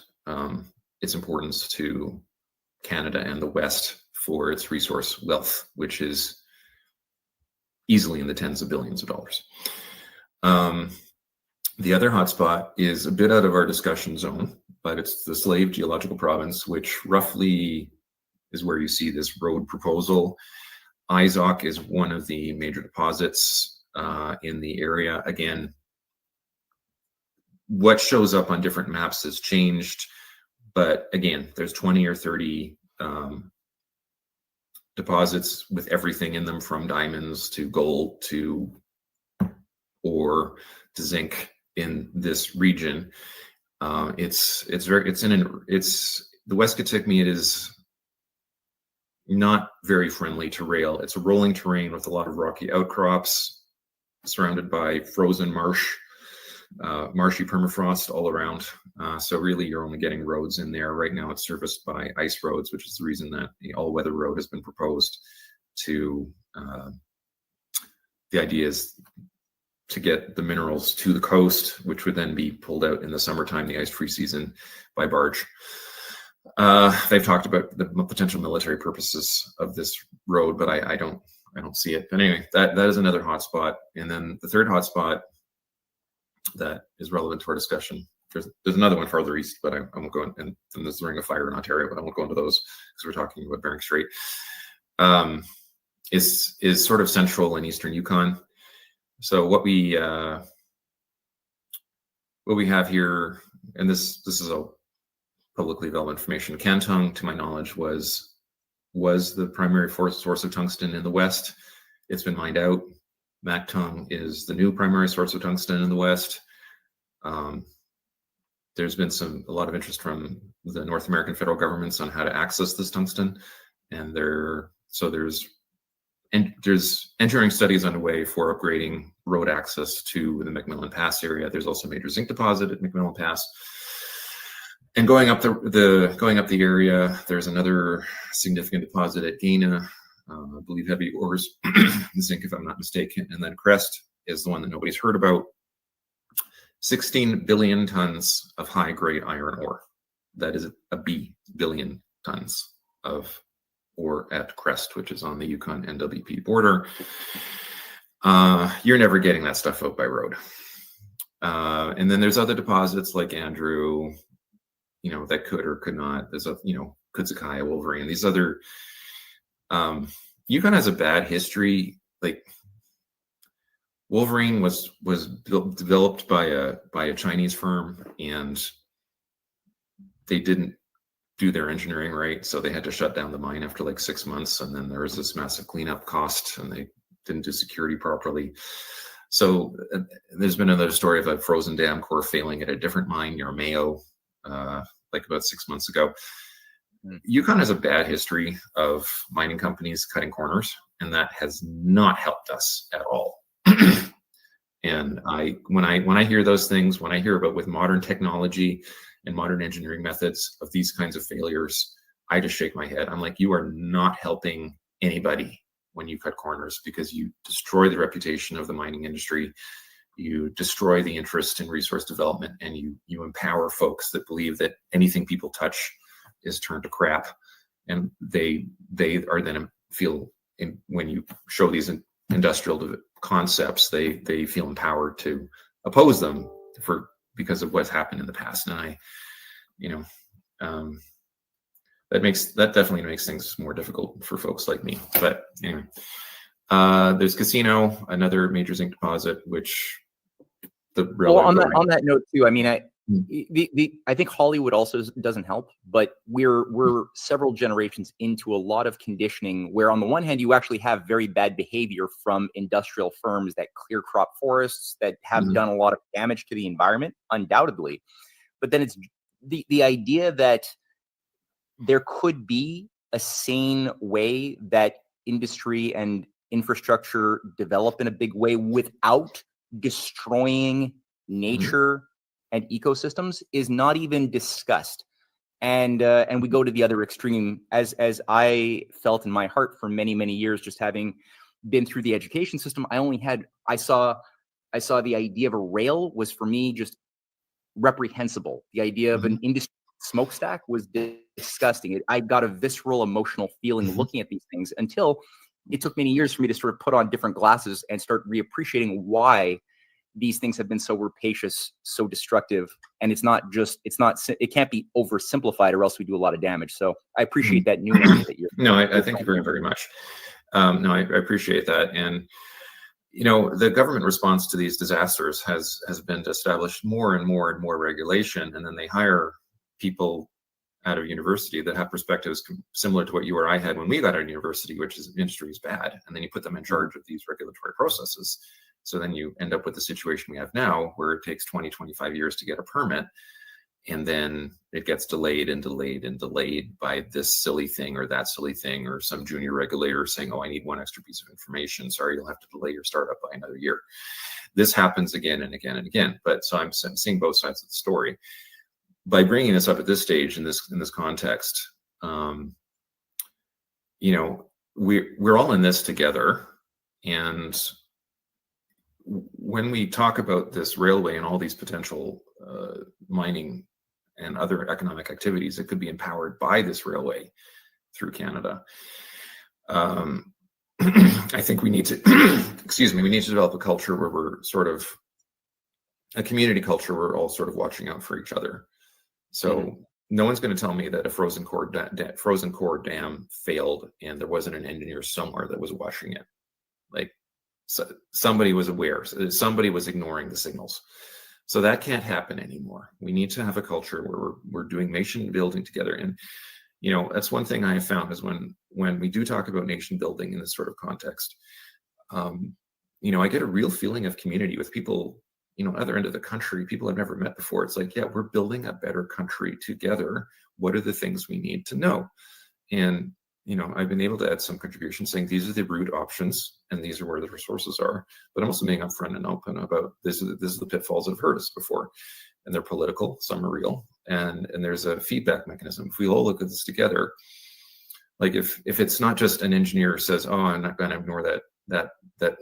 its importance to Canada and the West for its resource wealth, which is easily in the tens of billions of dollars. The other hotspot is a bit out of our discussion zone, but it's the Slave Geological Province, which roughly is where you see this road proposal. Izok is one of the major deposits in the area. Again, what shows up on different maps has changed, but again, there's 20 or 30 deposits with everything in them, from diamonds to gold to ore to zinc in this region. The West Kitikmeot is not very friendly to rail. It's a rolling terrain with a lot of rocky outcrops, surrounded by frozen marshy permafrost all around. So really, you're only getting roads in there. Right now, it's serviced by ice roads, which is the reason that the all-weather road has been proposed to. The idea is to get the minerals to the coast, which would then be pulled out in the summertime, the ice-free season, by barge. They've talked about the potential military purposes of this road, but I don't see it. But anyway, that is another hotspot. And then the third hotspot that is relevant to our discussion, there's another one farther east, but I won't go in, and there's the Ring of Fire in Ontario, but I won't go into those because we're talking about Bering Strait. Is sort of central and eastern Yukon. So what we have here, and this is a publicly available information. Cantong, to my knowledge, was the primary source of tungsten in the West. It's been mined out. Mactung is the new primary source of tungsten in the West. There's been a lot of interest from the North American federal governments on how to access this tungsten, and there's engineering studies underway for upgrading road access to the McMillan Pass area. There's also a major zinc deposit at McMillan Pass. And going up the area, there's another significant deposit at Gaina, I believe heavy ores, zinc if I'm not mistaken. And then Crest is the one that nobody's heard about. 16 billion tons of high-grade iron ore. That is a billion tons of ore at Crest, which is on the Yukon NWP border. You're never getting that stuff out by road. And then there's other deposits like Andrew, that could or could not. There's Kudzakaya, Wolverine, these other. Yukon has a bad history. Like Wolverine was developed by a Chinese firm, and they didn't do their engineering right, so they had to shut down the mine after like 6 months, and then there was this massive cleanup cost, and they didn't do security properly. So there's been another story of a frozen dam core failing at a different mine near Mayo, like about 6 months ago. Yukon has a bad history of mining companies cutting corners, and that has not helped us at all. And when I hear those things, when I hear about with modern technology and modern engineering methods of these kinds of failures, I just shake my head. I'm like, you are not helping anybody when you cut corners, because you destroy the reputation of the mining industry, you destroy the interest in resource development, and you empower folks that believe that anything people touch is turned to crap, and they are then feel when you show these industrial concepts, they feel empowered to oppose them because of what's happened in the past. And that definitely makes things more difficult for folks like me. But anyway, there's Casino, another major zinc deposit, which on that note too. I mean, I think Hollywood also doesn't help, but we're several generations into a lot of conditioning where, on the one hand, you actually have very bad behavior from industrial firms that clear crop forests, that have done a lot of damage to the environment, undoubtedly. But then it's the idea that there could be a sane way that industry and infrastructure develop in a big way without destroying nature and ecosystems is not even discussed. And we go to the other extreme, as I felt in my heart for many, many years, just having been through the education system. I saw the idea of a rail was, for me, just reprehensible. The idea of an industry smokestack was disgusting. I got a visceral emotional feeling looking at these things, until it took many years for me to sort of put on different glasses and start reappreciating why these things have been so rapacious, so destructive. And it can't be oversimplified, or else we do a lot of damage. So I appreciate that nuance that you're. No, I thank you very, very much. No, I appreciate that. And, the government response to these disasters has been to establish more and more and more regulation. And then they hire people out of university that have perspectives similar to what you or I had when we got out of university, which is industry is bad. And then you put them in charge of these regulatory processes. So then you end up with the situation we have now, where it takes 20, 25 years to get a permit. And then it gets delayed and delayed and delayed by this silly thing or that silly thing, or some junior regulator saying, oh, I need one extra piece of information. Sorry, you'll have to delay your startup by another year. This happens again and again and again. But so I'm seeing both sides of the story. By bringing this up at this stage in this context, we're all in this together. And when we talk about this railway and all these potential mining and other economic activities that could be empowered by this railway through Canada, I think we need to, we need to develop a culture where we're sort of a community culture. We're all sort of watching out for each other. So no one's going to tell me that a frozen core dam failed and there wasn't an engineer somewhere that was watching it. Like, so somebody was aware, somebody was ignoring the signals. So that can't happen anymore. We need to have a culture where we're doing nation building together. And, that's one thing I have found is when we do talk about nation building in this sort of context, I get a real feeling of community with people, other end of the country, people I've never met before. It's like, yeah, we're building a better country together. What are the things we need to know? And, I've been able to add some contributions saying these are the route options and these are where the resources are. But I'm also being upfront and open about this is the pitfalls I've heard us before. And they're political, some are real. And there's a feedback mechanism. If we all look at this together, like if it's not just an engineer says, oh, I'm not going to ignore that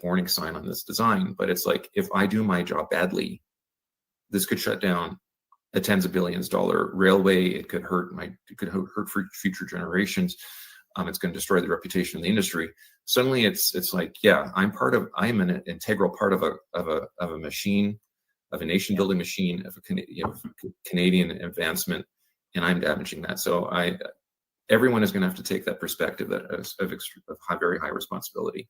warning sign on this design, but it's like, if I do my job badly, this could shut down a tens of billions dollar railway. It could hurt for future generations. It's going to destroy the reputation of the industry. Suddenly, it's like, yeah, I'm an integral part of a machine, of a nation building machine, of a Canadian advancement, and I'm damaging that. So everyone is going to have to take that perspective of very high responsibility.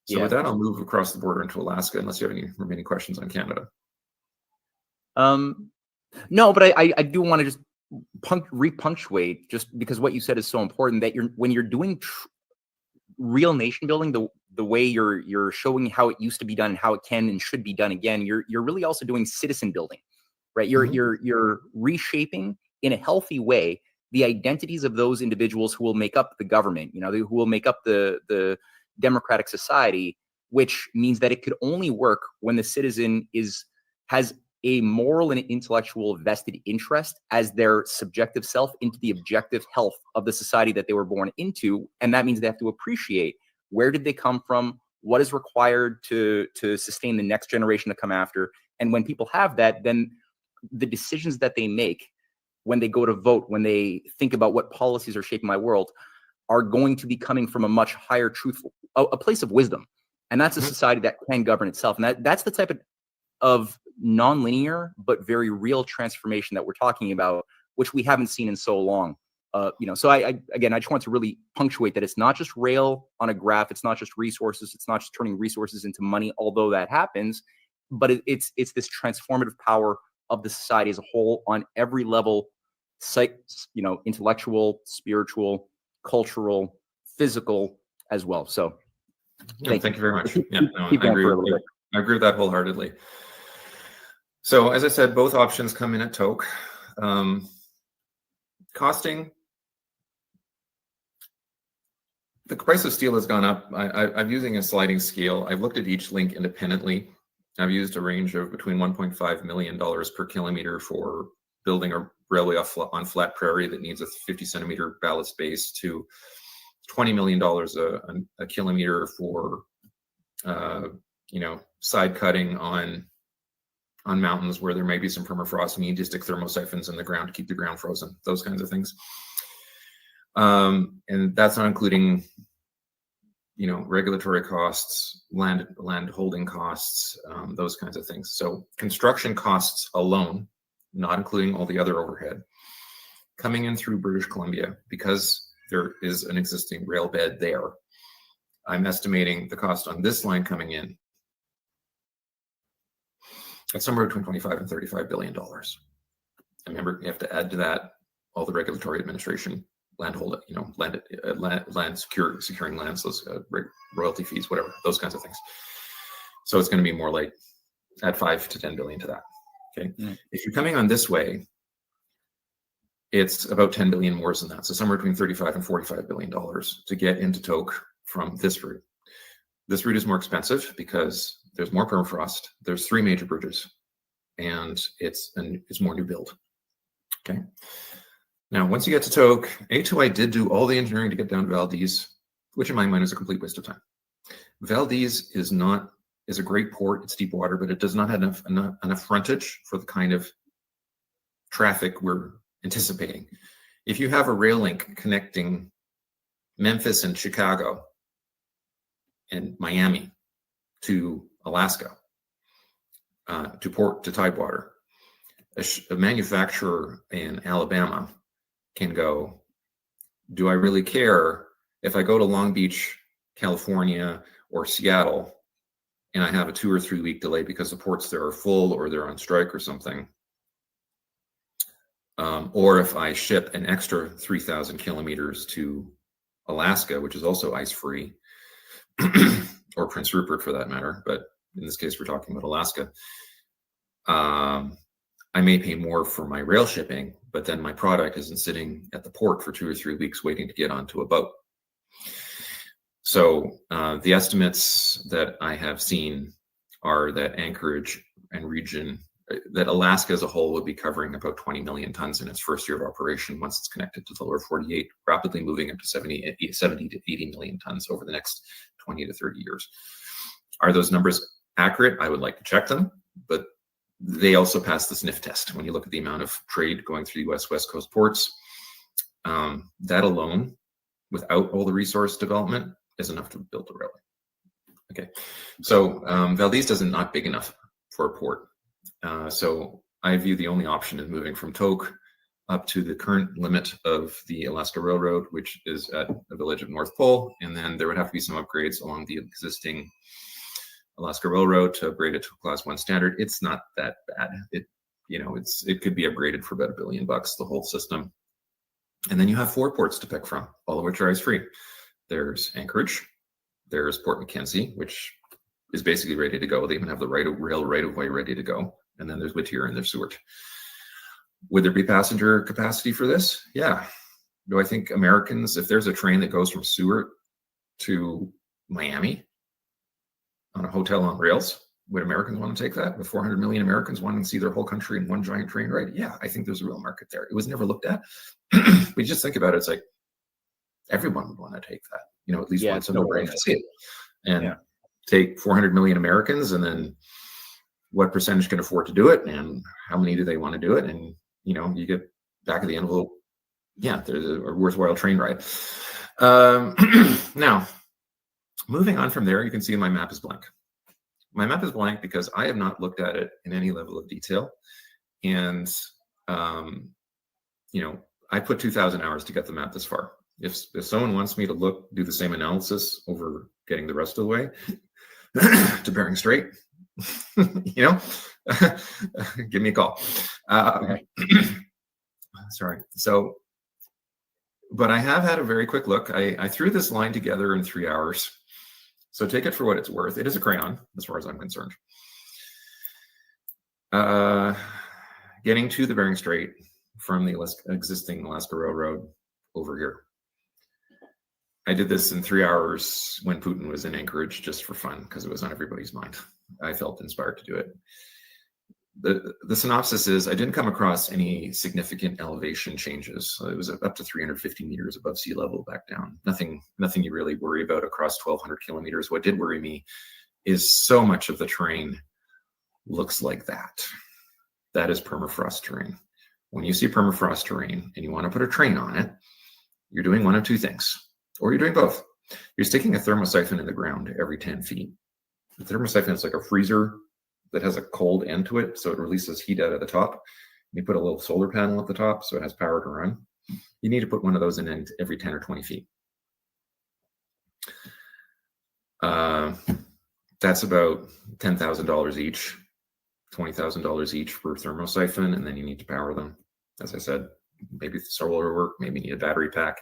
So with that, I'll move across the border into Alaska, unless you have any remaining questions on Canada. No, but I do want to just repunctuate, just because what you said is so important, that when you're doing real nation building, the way you're showing how it used to be done and how it can and should be done again, you're really also doing citizen building, right? You're reshaping in a healthy way the identities of those individuals who will make up the government, who will make up the democratic society, which means that it could only work when the citizen has a moral and intellectual vested interest as their subjective self into the objective health of the society that they were born into. And that means they have to appreciate, where did they come from? What is required to sustain the next generation to come after? And when people have that, then the decisions that they make when they go to vote, when they think about what policies are shaping my world, are going to be coming from a much higher truthful, a place of wisdom. And that's a society that can govern itself. And that's the type of non-linear but very real transformation that we're talking about, which we haven't seen in so long. So I just want to really punctuate that it's not just rail on a graph, it's not just resources, it's not just turning resources into money, although that happens, but it's this transformative power of the society as a whole on every level, intellectual, spiritual, cultural, physical as well. So thank you very much. Yeah, no, I agree with that wholeheartedly. So as I said, both options come in at Tok. Costing, the price of steel has gone up. I'm using a sliding scale. I've looked at each link independently. I've used a range of between $1.5 million per kilometer for building a railway on flat prairie that needs a 50 centimeter ballast base, to $20 million a kilometer for side cutting on mountains where there may be some permafrost and you need to stick thermosiphons in the ground to keep the ground frozen, those kinds of things. And that's not including, regulatory costs, land holding costs, those kinds of things. So construction costs alone, not including all the other overhead, coming in through British Columbia, because there is an existing rail bed there, I'm estimating the cost on this line coming in at somewhere between $25 and $35 billion. And remember, you have to add to that all the regulatory administration, securing lands, those royalty fees, whatever, those kinds of things. So it's going to be more like add 5 to 10 billion to that. Okay. If you're coming on this way, it's about 10 billion more than that. So somewhere between 35 and $45 billion to get into Tok from this route. This route is more expensive because there's more permafrost. There's 3 major bridges, and it's more new build. Okay. Now, once you get to Tok, A2I did do all the engineering to get down to Valdez, which in my mind is a complete waste of time. Valdez is a great port. It's deep water, but it does not have enough frontage for the kind of traffic we're anticipating. If you have a rail link connecting Memphis and Chicago and Miami to Alaska, to Tidewater, a manufacturer in Alabama can go, do I really care if I go to Long Beach, California, or Seattle, and I have a 2 or 3 week delay because the ports there are full or they're on strike or something? Or if I ship an extra 3,000 kilometers to Alaska, which is also ice-free, or Prince Rupert for that matter, but in this case, we're talking about Alaska. I may pay more for my rail shipping, but then my product isn't sitting at the port for 2 or 3 weeks waiting to get onto a boat. So the estimates that I have seen are that Anchorage and region, that Alaska as a whole would be covering about 20 million tons in its first year of operation once it's connected to the lower 48, rapidly moving up to 70 to 80 million tons over the next 20 to 30 years. Are those numbers accurate? I would like to check them, but they also pass the sniff test. When you look at the amount of trade going through U.S. West Coast ports, that alone, without all the resource development, is enough to build a railway. Okay, so Valdez is not big enough for a port. So I view the only option is moving from Tok up to the current limit of the Alaska Railroad, which is at a village of North Pole, and then there would have to be some upgrades along the existing Alaska Railroad to upgrade it to a Class 1 standard. It's not that bad. It could be upgraded for about $1 billion, the whole system. And then you have 4 ports to pick from, all of which are ice-free. There's Anchorage, there's Port McKenzie, which is basically ready to go. They even have the rail right-of-way ready to go. And then there's Whittier and there's Seward. Would there be passenger capacity for this? Yeah. Do I think Americans, if there's a train that goes from Seward to Miami on a hotel on rails, would Americans want to take that? With 400 million Americans wanting to see their whole country in one giant train ride? Yeah, I think there's a real market there. It was never looked at. But you just think about it, it's like everyone would want to take that, at least once in their brain to see it. And take 400 million Americans, and then what percentage can afford to do it, and how many do they want to do it? And, you get back of the envelope. Yeah, there's a worthwhile train ride. Now, moving on from there, you can see my map is blank. My map is blank because I have not looked at it in any level of detail. And, I put 2,000 hours to get the map this far. If someone wants me to do the same analysis over getting the rest of the way to Bering Strait, give me a call. Sorry. So, but I have had a very quick look. I threw this line together in 3 hours. So take it for what it's worth. It is a crayon, as far as I'm concerned. Getting to the Bering Strait from the existing Alaska Railroad over here. I did this in 3 hours when Putin was in Anchorage, just for fun, because it was on everybody's mind. I felt inspired to do it. The synopsis is I didn't come across any significant elevation changes. It was up to 350 meters above sea level back down. Nothing you really worry about across 1,200 kilometers. What did worry me is so much of the terrain looks like that. That is permafrost terrain. When you see permafrost terrain and you want to put a train on it, you're doing one of two things, or you're doing both. You're sticking a thermosiphon in the ground every 10 feet. The thermosiphon is like a freezer that has a cold end to it, so it releases heat out of the top. You put a little solar panel at the top, so it has power to run. You need to put one of those in every 10 or 20 feet. That's about $10,000 each, $20,000 each for thermosiphon, and then you need to power them. As I said, maybe solar work, maybe you need a battery pack.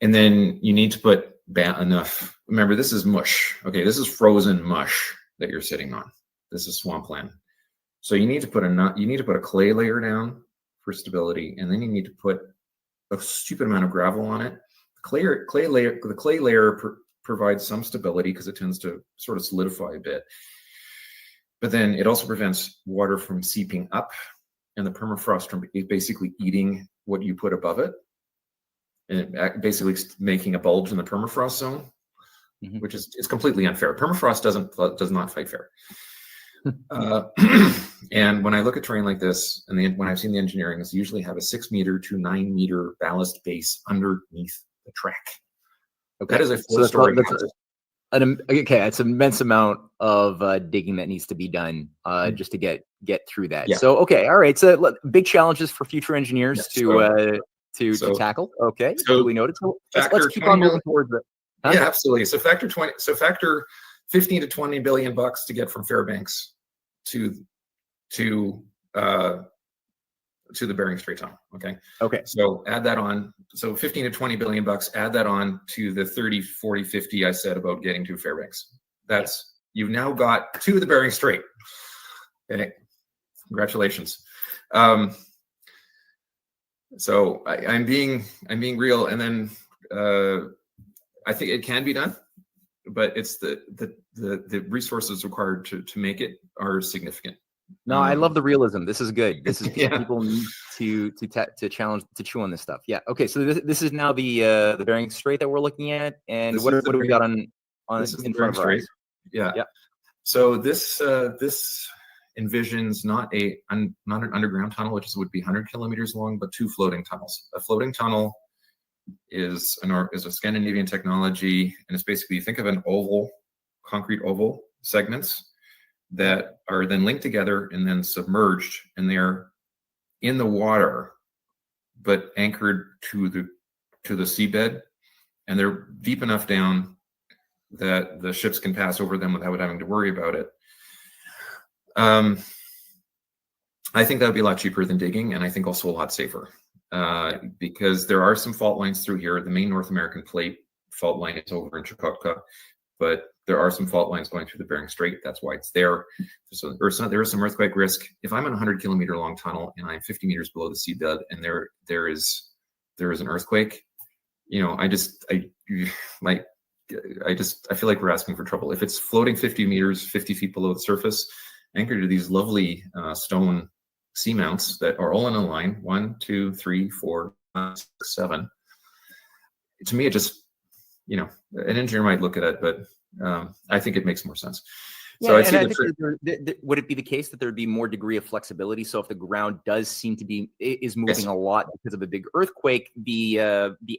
And then you need to put enough. Remember, this is mush. Okay, this is frozen mush that you're sitting on. This is swampland. So you need to put a clay layer down for stability, and then you need to put a stupid amount of gravel on it. The clay layer provides some stability because it tends to sort of solidify a bit. But then it also prevents water from seeping up, and the permafrost from basically eating what you put above it, and basically making a bulge in the permafrost zone, which is completely unfair. Permafrost does not fight fair. And when I look at terrain like this, and when I've seen the engineering, is usually have a 6 meter to 9 meter ballast base underneath the track. Okay, that is a 4-story house. Okay, it's an immense amount of digging that needs to be done just to get through that. Yeah. So, okay, all right. So, big challenges for future engineers to tackle. Okay, so we noted. So let's keep on moving towards it. Huh? Yeah, absolutely. So factor 15 to 20 billion bucks to get from Fairbanks to the Bering Strait tunnel. Okay. So add that on. So 15 to 20 billion bucks, add that on to the 30, 40, 50 I said about getting to Fairbanks. You've now got to the Bering Strait. Okay. Congratulations. So I'm being real, and then I think it can be done, but it's the resources required to make it are significant. No, I love the realism. This is good. This is people need to challenge, to chew on this stuff. Yeah. Okay. So this is now the Bering Strait that we're looking at, and what do we got on this is in the front Bering of us? Strait. Yeah. Yeah. So this envisions not an underground tunnel, which would be 100 kilometers long, but 2 floating tunnels. A floating tunnel is a Scandinavian technology, and it's basically, think of an oval, concrete oval segments that are then linked together and then submerged, and they're in the water, but anchored to the seabed, and they're deep enough down that the ships can pass over them without having to worry about it. I think that would be a lot cheaper than digging, and I think also a lot safer, because there are some fault lines through here. The main North American plate fault line is over in Chukotka, but there are some fault lines going through the Bering Strait. That's why it's there. So there is some earthquake risk. If I'm in a 100-kilometer long tunnel and I'm 50 meters below the seabed, and there is an earthquake, I feel like we're asking for trouble. If it's floating 50 meters, 50 feet below the surface, anchored to these lovely stone seamounts that are all in a line, 1, 2, 3, 4, 5, 6, 7. To me, it just, an engineer might look at it, but I think it makes more sense. So yeah, and I think would it be the case that there'd be more degree of flexibility? So if the ground does seem to be is moving a lot because of a big earthquake, the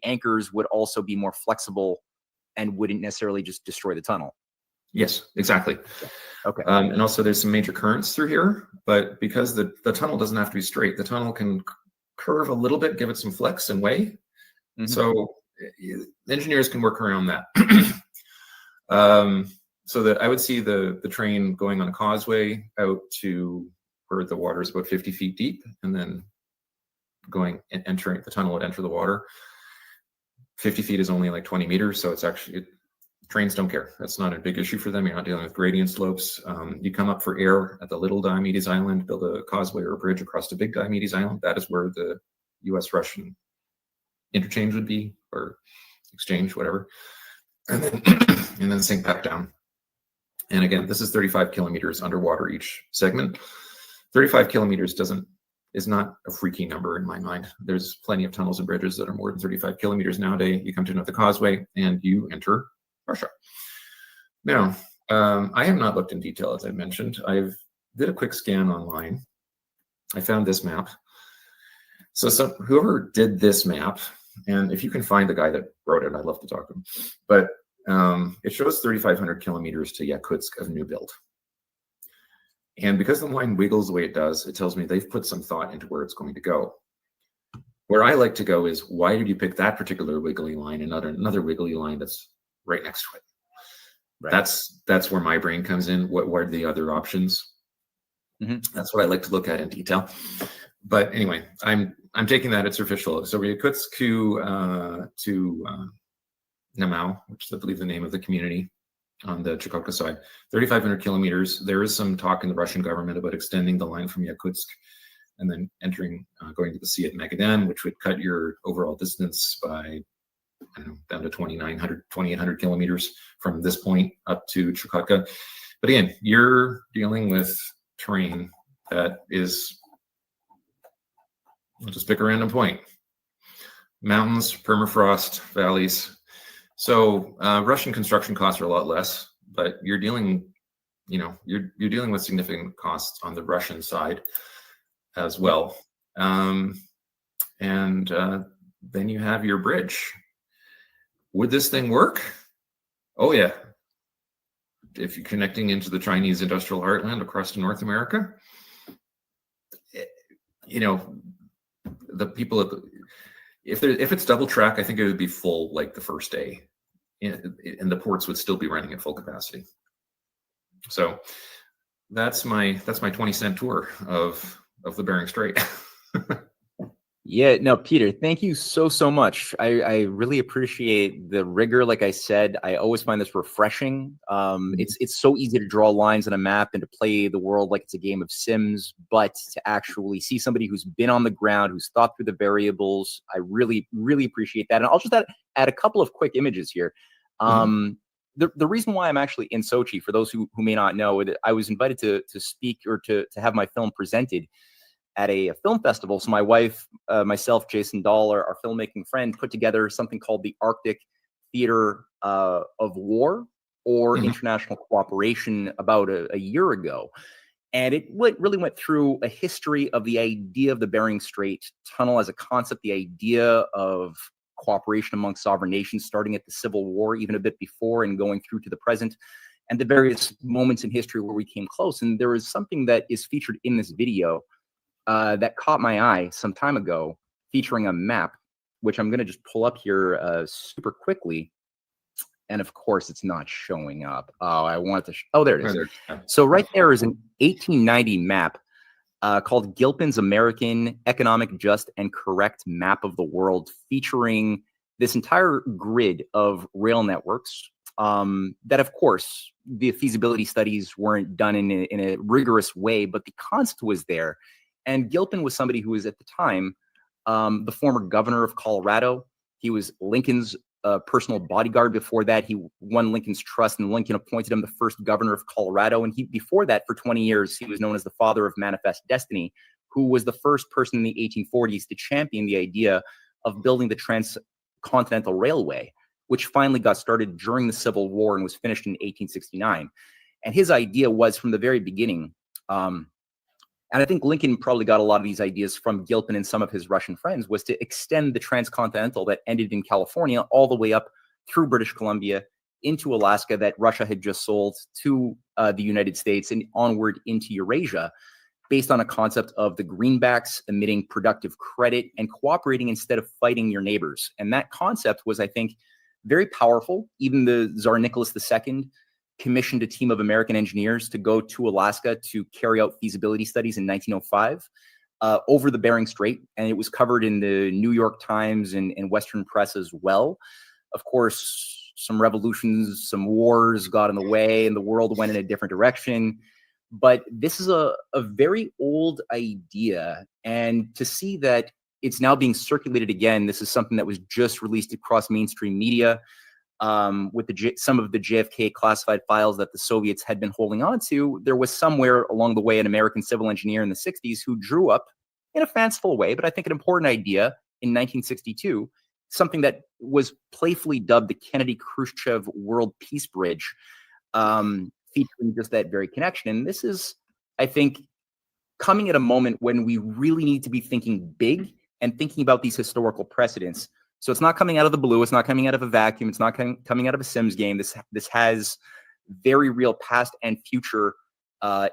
anchors would also be more flexible and wouldn't necessarily just destroy the tunnel. Yes, exactly. Okay. And also there's some major currents through here, but because the tunnel doesn't have to be straight, the tunnel can curve a little bit, give it some flex and way. Mm-hmm. So engineers can work around that. So that I would see the train going on a causeway out to where the water is about 50 feet deep, and then going and entering the tunnel would enter the water. 50 feet is only like 20 meters, so it's actually, trains don't care. That's not a big issue for them. You're not dealing with gradient slopes. You come up for air at the Little Diomedes Island, build a causeway or a bridge across the Big Diomedes Island. That is where the US-Russian interchange would be, or exchange, whatever. And then sink back down. And again, this is 35 kilometers underwater each segment. 35 kilometers is not a freaky number in my mind. There's plenty of tunnels and bridges that are more than 35 kilometers nowadays. You come to another causeway and you enter Russia. Now, I have not looked in detail, as I mentioned. I've did a quick scan online. I found this map. So whoever did this map, and if you can find the guy that wrote it, I'd love to talk to him. But it shows 3,500 kilometers to Yakutsk of new build. And because the line wiggles the way it does, it tells me they've put some thought into where it's going to go. Where I like to go is, why did you pick that particular wiggly line and another wiggly line that's right next to it? Right. That's where my brain comes in. What are the other options? Mm-hmm. That's what I like to look at in detail. But anyway, I'm taking that it's official. So Yakutsk to Namau, which is, I believe, the name of the community on the Chukotka side, 3,500 kilometers. There is some talk in the Russian government about extending the line from Yakutsk and then going to the sea at Magadan, which would cut your overall distance by, I don't know, down to 2,800 kilometers from this point up to Chukotka. But again, you're dealing with terrain that is, I'll just pick a random point: mountains, permafrost, valleys. So Russian construction costs are a lot less, but you're dealing with significant costs on the Russian side as well. And then you have your bridge. Would this thing work? Oh yeah. If you're connecting into the Chinese industrial heartland across to North America, the people if it's double track, I think it would be full like the first day, and the ports would still be running at full capacity. So that's my 20-cent tour of the Bering Strait. Yeah, no, Peter, thank you so much. I really appreciate the rigor. Like I said, I always find this refreshing. It's so easy to draw lines on a map and to play the world like it's a game of Sims, but to actually see somebody who's been on the ground, who's thought through the variables, I really appreciate that. And I'll just add a couple of quick images here. The reason why I'm actually in Sochi, for those who may not know, I was invited to speak or to have my film presented at a film festival. So my wife, myself, Jason Dahl, our filmmaking friend, put together something called the Arctic Theater of War or International Cooperation about a year ago. And it really went through a history of the idea of the Bering Strait Tunnel as a concept, the idea of cooperation among sovereign nations, starting at the Civil War, even a bit before, and going through to the present, and the various moments in history where we came close. And there is something that is featured in this video that caught my eye some time ago, featuring a map, which I'm going to just pull up here super quickly. And of course, it's not showing up. Oh, I want to. Oh, there it is. So right there is an 1890 map called Gilpin's American Economic, Just, and Correct Map of the World, featuring this entire grid of rail networks that, of course, the feasibility studies weren't done in a rigorous way, but the concept was there. And Gilpin was somebody who was at the time the former governor of Colorado. He was Lincoln's personal bodyguard. Before that, he won Lincoln's trust, and Lincoln appointed him the first governor of Colorado. And before that, for 20 years, he was known as the father of Manifest Destiny, who was the first person in the 1840s to champion the idea of building the Transcontinental Railway, which finally got started during the Civil War and was finished in 1869. And his idea was, from the very beginning, and I think Lincoln probably got a lot of these ideas from Gilpin and some of his Russian friends, was to extend the transcontinental that ended in California all the way up through British Columbia into Alaska that Russia had just sold to the United States and onward into Eurasia, based on a concept of the greenbacks emitting productive credit and cooperating instead of fighting your neighbors. And that concept was, I think, very powerful. Even the Tsar Nicholas II commissioned a team of American engineers to go to Alaska to carry out feasibility studies in 1905 over the Bering Strait, and it was covered in the New York Times and Western press as well. Of course, some revolutions, some wars got in the way, and the world went in a different direction. But this is a very old idea, and to see that it's now being circulated again, this is something that was just released across mainstream media, with some of the JFK classified files that the Soviets had been holding on to. There was somewhere along the way an American civil engineer in the 60s who drew up, in a fanciful way, but I think an important idea in 1962, something that was playfully dubbed the Kennedy-Khrushchev World Peace Bridge, featuring just that very connection. And this is, I think, coming at a moment when we really need to be thinking big and thinking about these historical precedents. So it's not coming out of the blue. It's not coming out of a vacuum. It's not coming out of a Sims game. This has very real past and future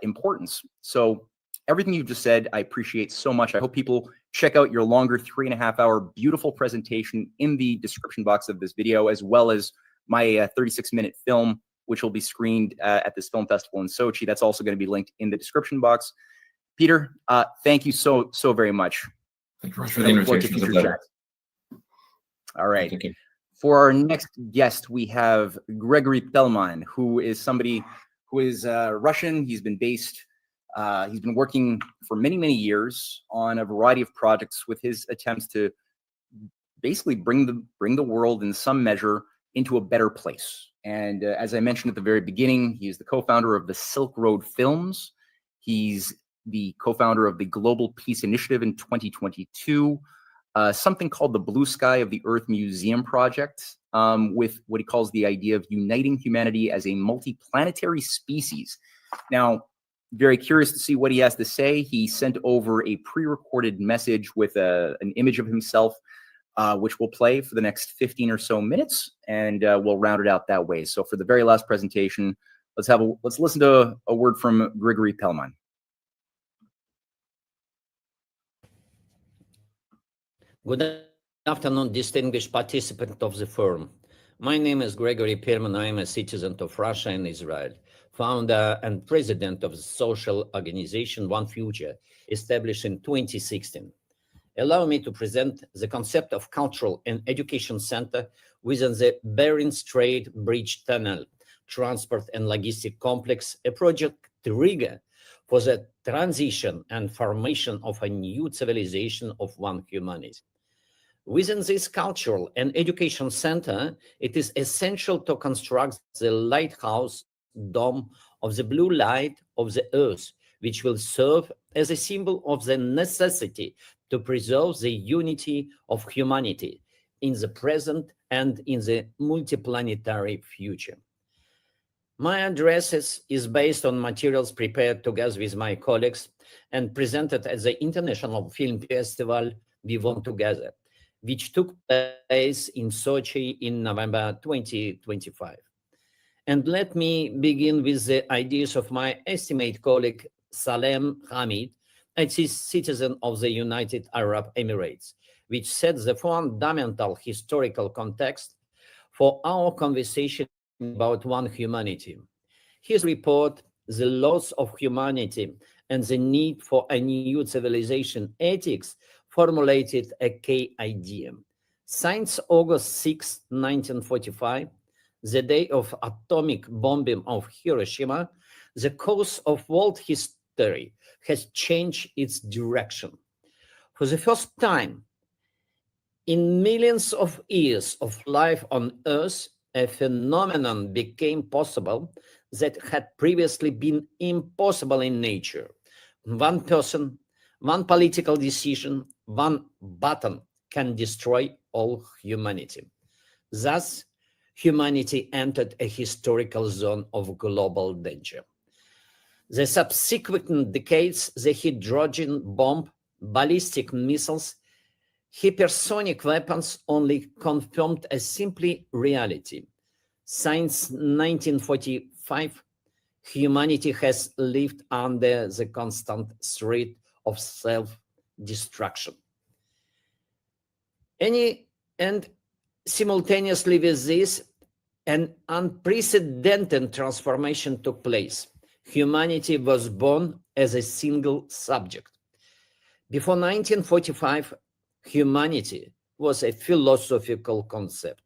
importance. So everything you've just said, I appreciate so much. I hope people check out your longer 3.5-hour beautiful presentation in the description box of this video, as well as my 36-minute film, which will be screened at this film festival in Sochi. That's also going to be linked in the description box. Peter, thank you so very much. Thank you very much for the invitation. It was a pleasure. All right. Thank you. For our next guest, we have Gregory Pellman, who is somebody who is Russian. He's been working for many years on a variety of projects with his attempts to basically bring the world in some measure into a better place. And as I mentioned at the very beginning, he is the co-founder of the Silk Road Films. He's the co-founder of the Global Peace Initiative in 2022. Something called the Blue Sky of the Earth Museum Project, with what he calls the idea of uniting humanity as a multi-planetary species. Now, very curious to see what he has to say. He sent over a pre-recorded message with an image of himself, which we'll play for the next 15 or so minutes, and we'll round it out that way. So for the very last presentation, let's listen to a word from Gregory Pellman. Good afternoon, distinguished participant of the forum. My name is Gregory Pellman. I am a citizen of Russia and Israel, founder and president of the social organization One Future, established in 2016. Allow me to present the concept of cultural and education center within the Bering Strait Bridge Tunnel, transport and logistic complex, a project trigger for the transition and formation of a new civilization of one humanity. Within this cultural and education center, it is essential to construct the lighthouse dome of the blue light of the earth, which will serve as a symbol of the necessity to preserve the unity of humanity in the present and in the multiplanetary future. My address is based on materials prepared together with my colleagues and presented at the International Film Festival We Want Together, which took place in Sochi in November 2025. And let me begin with the ideas of my estimate colleague Salem Hamid, a citizen of the United Arab Emirates, which sets the fundamental historical context for our conversation about one humanity. His report, The Loss of Humanity and the Need for a New Civilization Ethics, formulated a key idea. Since August 6, 1945, the day of atomic bombing of Hiroshima, the course of world history has changed its direction. For the first time in millions of years of life on Earth, a phenomenon became possible that had previously been impossible in nature. One person, one political decision, one button can destroy all humanity. Thus, humanity entered a historical zone of global danger. The subsequent decades, the hydrogen bomb, ballistic missiles, hypersonic weapons only confirmed a simply reality. Since 1945, humanity has lived under the constant threat of self-destruction. And simultaneously with this, an unprecedented transformation took place. Humanity was born as a single subject. Before 1945, humanity was a philosophical concept,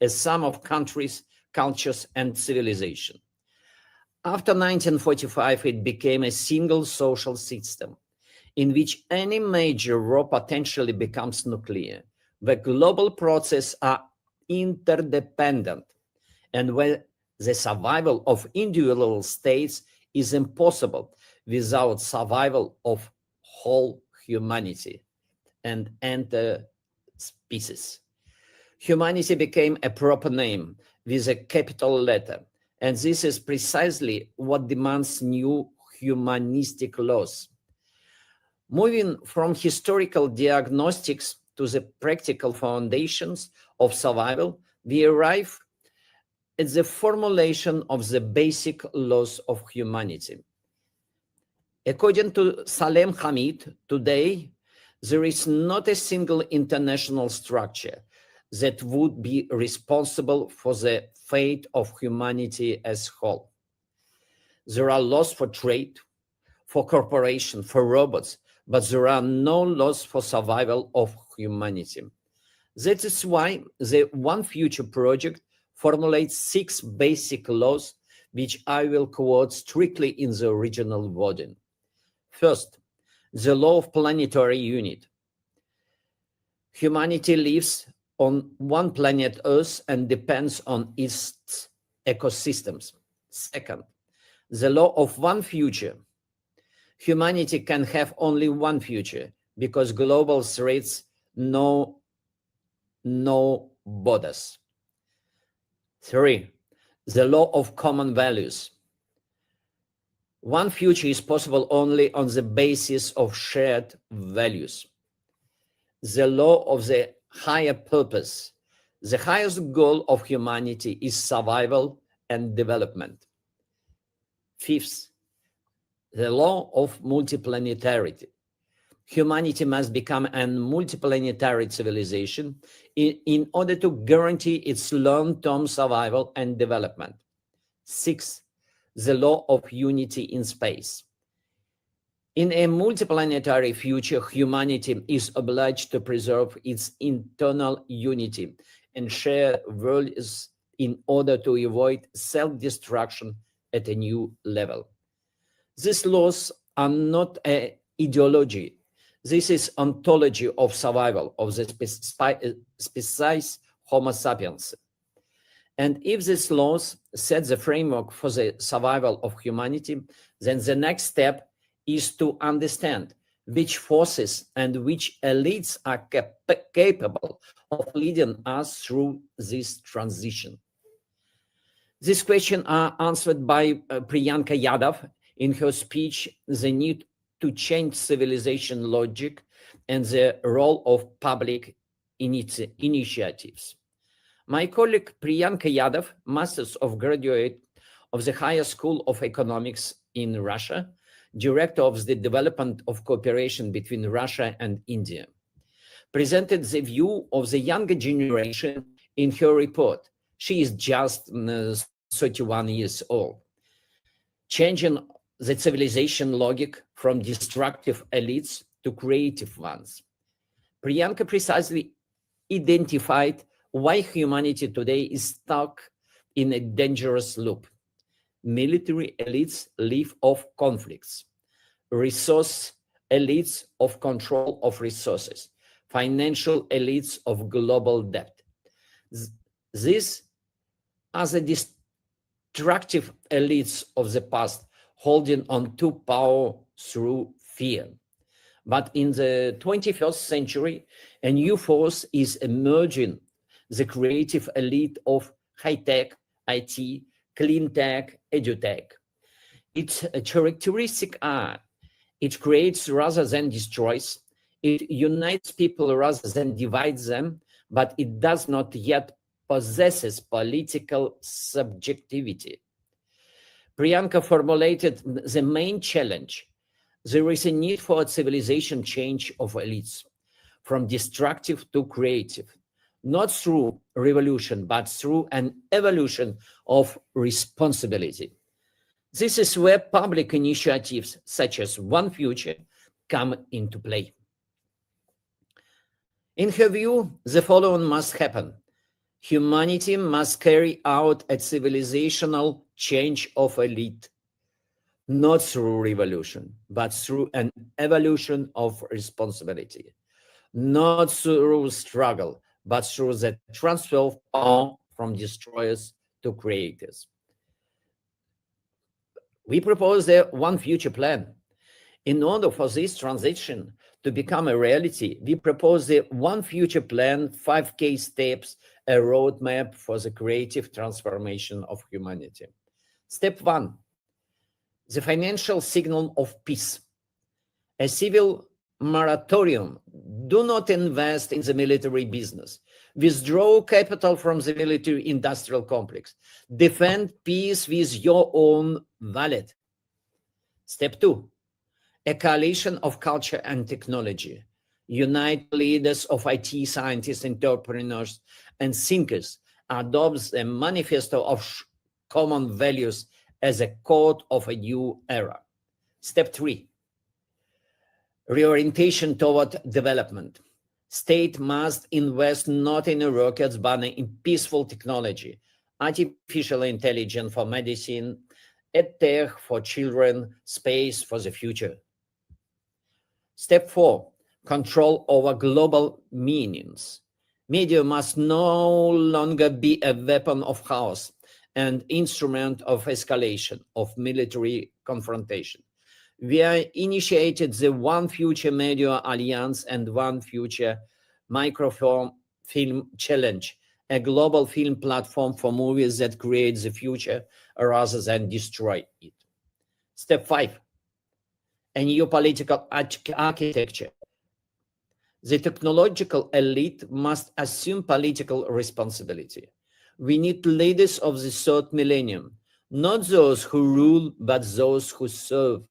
a sum of countries, cultures, and civilization. After 1945, it became a single social system in which any major war potentially becomes nuclear, where global processes are interdependent, and where the survival of individual states is impossible without survival of whole humanity and enter species. Humanity became a proper name with a capital letter, and this is precisely what demands new humanistic laws. Moving from historical diagnostics to the practical foundations of survival, we arrive at the formulation of the basic laws of humanity. According to Salem Hamid, today, there is not a single international structure that would be responsible for the fate of humanity as whole. There are laws for trade, for corporation, for robots, but there are no laws for survival of humanity. That is why the One Future project formulates 6 basic laws, which I will quote strictly in the original wording. First, the law of planetary unit. Humanity lives on one planet Earth and depends on its ecosystems. Second, the law of one future. Humanity can have only one future because global threats know no borders. 3, the law of common values. One future is possible only on the basis of shared values. The law of the higher purpose. The highest goal of humanity is survival and development. 5th, the law of multiplanetary. Humanity must become a multiplanetary civilization in order to guarantee its long-term survival and development. 6th, the law of unity in space. In a multiplanetary future, humanity is obliged to preserve its internal unity and share values in order to avoid self-destruction at a new level. These laws are not an ideology. This is ontology of survival of the species Homo sapiens. And if these laws set the framework for the survival of humanity, then the next step is to understand which forces and which elites are capable of leading us through this transition. This question are answered by Priyanka Yadav in her speech, The Need to Change Civilization Logic and the Role of Public Initiatives. My colleague Priyanka Yadav, Masters of Graduate of the Higher School of Economics in Russia, Director of the Development of Cooperation between Russia and India, presented the view of the younger generation in her report. She is just 31 years old. Changing the civilization logic from destructive elites to creative ones. Priyanka precisely identified why humanity today is stuck in a dangerous loop. Military elites live off conflicts, resource elites of control of resources, financial elites of global debt. These are the destructive elites of the past, holding on to power through fear. But in the 21st century, a new force is emerging, the creative elite of high-tech, IT, clean tech, edutech. Its characteristics are, it creates rather than destroys, it unites people rather than divides them, but it does not yet possesses political subjectivity. Priyanka formulated the main challenge. There is a need for a civilization change of elites, from destructive to creative, not through revolution, but through an evolution of responsibility. This is where public initiatives such as One Future come into play. In her view, the following must happen. Humanity must carry out a civilizational change of elite, not through revolution, but through an evolution of responsibility, not through struggle, but through the transfer of power from destroyers to creators. We propose the One Future plan. In order for this transition to become a reality, we propose the One Future plan, 5K steps, a roadmap for the creative transformation of humanity. Step 1, the financial signal of peace. A civil moratorium. Do not invest in the military business. Withdraw capital from the military industrial complex. Defend peace with your own wallet. Step 2, a coalition of culture and technology. Unite leaders of IT scientists, entrepreneurs, and thinkers. Adopts a manifesto of common values as a code of a new era. Step 3, reorientation toward development. State must invest not in rockets, but in peaceful technology, artificial intelligence for medicine, EdTech for children, space for the future. Step 4, control over global meanings. Media must no longer be a weapon of chaos and instrument of escalation of military confrontation. We initiated the One Future Media Alliance and One Future Microfilm Challenge, a global film platform for movies that create the future rather than destroy it. Step 5, a new political architecture. The technological elite must assume political responsibility. We need leaders of the third millennium, not those who rule, but those who serve.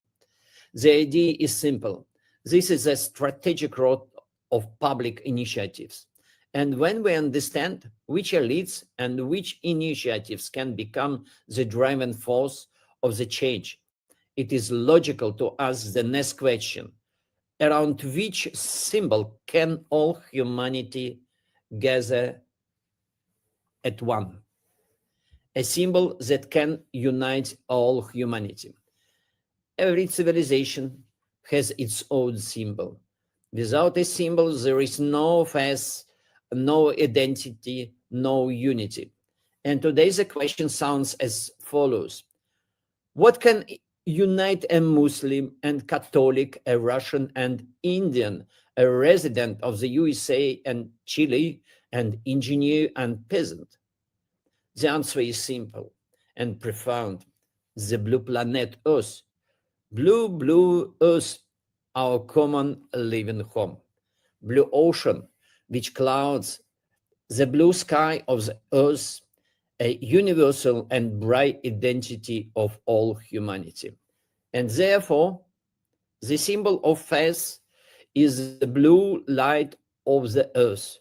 The idea is simple. This is a strategic role of public initiatives. And when we understand which elites and which initiatives can become the driving force of the change, it is logical to ask the next question: around which symbol can all humanity gather at one? A symbol that can unite all humanity. Every civilization has its own symbol. Without a symbol, there is no faith, no identity, no unity. And today's question sounds as follows. What can unite a Muslim and Catholic, a Russian and Indian, a resident of the USA and Chile, and engineer and peasant? The answer is simple. and profound, the blue planet Earth. Blue Earth, our common living home. Blue ocean, which clouds the blue sky of the Earth, a universal and bright identity of all humanity. And therefore, the symbol of faith is the blue light of the Earth.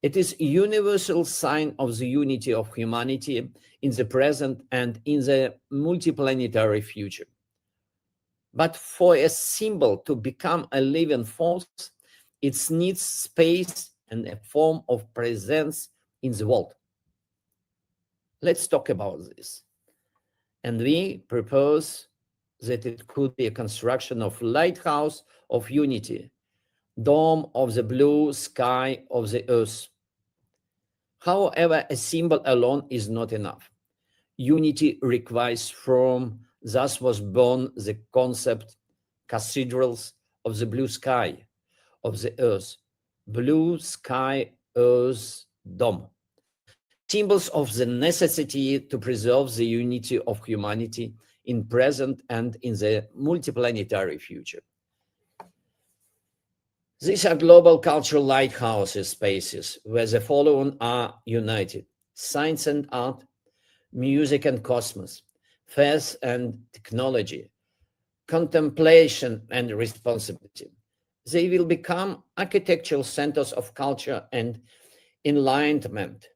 It is a universal sign of the unity of humanity in the present and in the multiplanetary future. But for a symbol to become a living force, it needs space and a form of presence in the world. Let's talk about this. And we propose that it could be a construction of lighthouse of unity, dome of the blue sky of the earth. However, a symbol alone is not enough. Unity requires form. Thus was born the concept cathedrals of the blue sky of the earth, blue sky, earth, dome. Symbols of the necessity to preserve the unity of humanity in present and in the multiplanetary future. These are global cultural lighthouses spaces where the following are united: science and art, music and cosmos, faith and technology, contemplation and responsibility. They will become architectural centers of culture and enlightenment,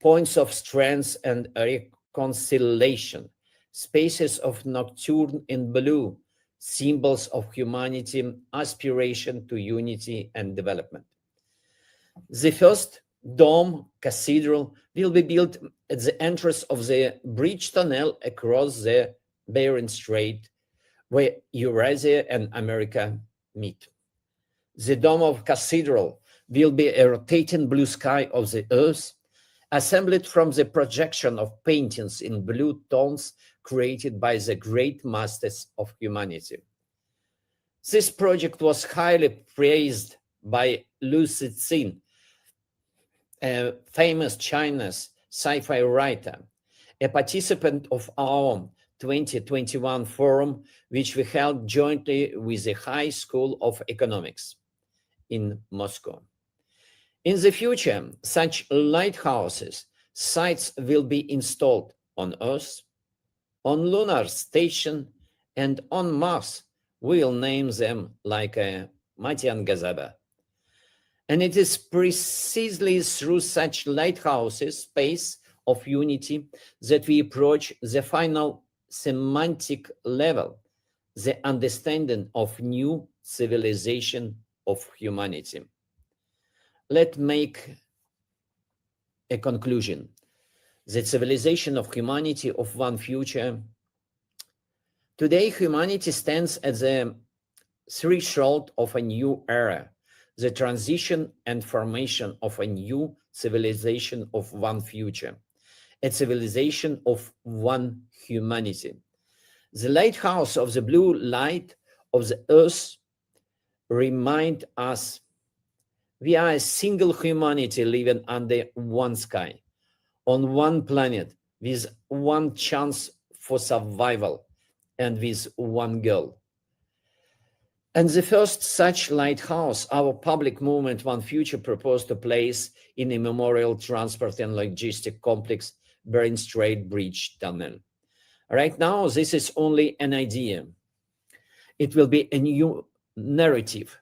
points of strength and reconciliation, spaces of nocturne in blue, symbols of humanity, aspiration to unity and development. The first dome cathedral will be built at the entrance of the bridge tunnel across the Bering Strait, where Eurasia and America meet. The dome of cathedral will be a rotating blue sky of the earth, assembled from the projection of paintings in blue tones created by the great masters of humanity. This project was highly praised by Liu Cixin, a famous Chinese sci-fi writer, a participant of our 2021 forum, which we held jointly with the High School of Economics in Moscow. In the future, such lighthouses sites will be installed on Earth, on lunar station, and on Mars. We'll name them like Matian Gazaba. And it is precisely through such lighthouses, space of unity, that we approach the final semantic level, the understanding of new civilization of humanity. Let's make a conclusion. The civilization of humanity of one future. Today, humanity stands at the threshold of a new era, the transition and formation of a new civilization of one future, a civilization of one humanity. The lighthouse of the blue light of the earth remind us we are a single humanity living under one sky, on one planet, with one chance for survival and with one goal. And the first such lighthouse, our public movement One Future proposed to place in a memorial transport and logistic complex, Bering Strait Bridge Tunnel. Right now, this is only an idea. It will be a new narrative,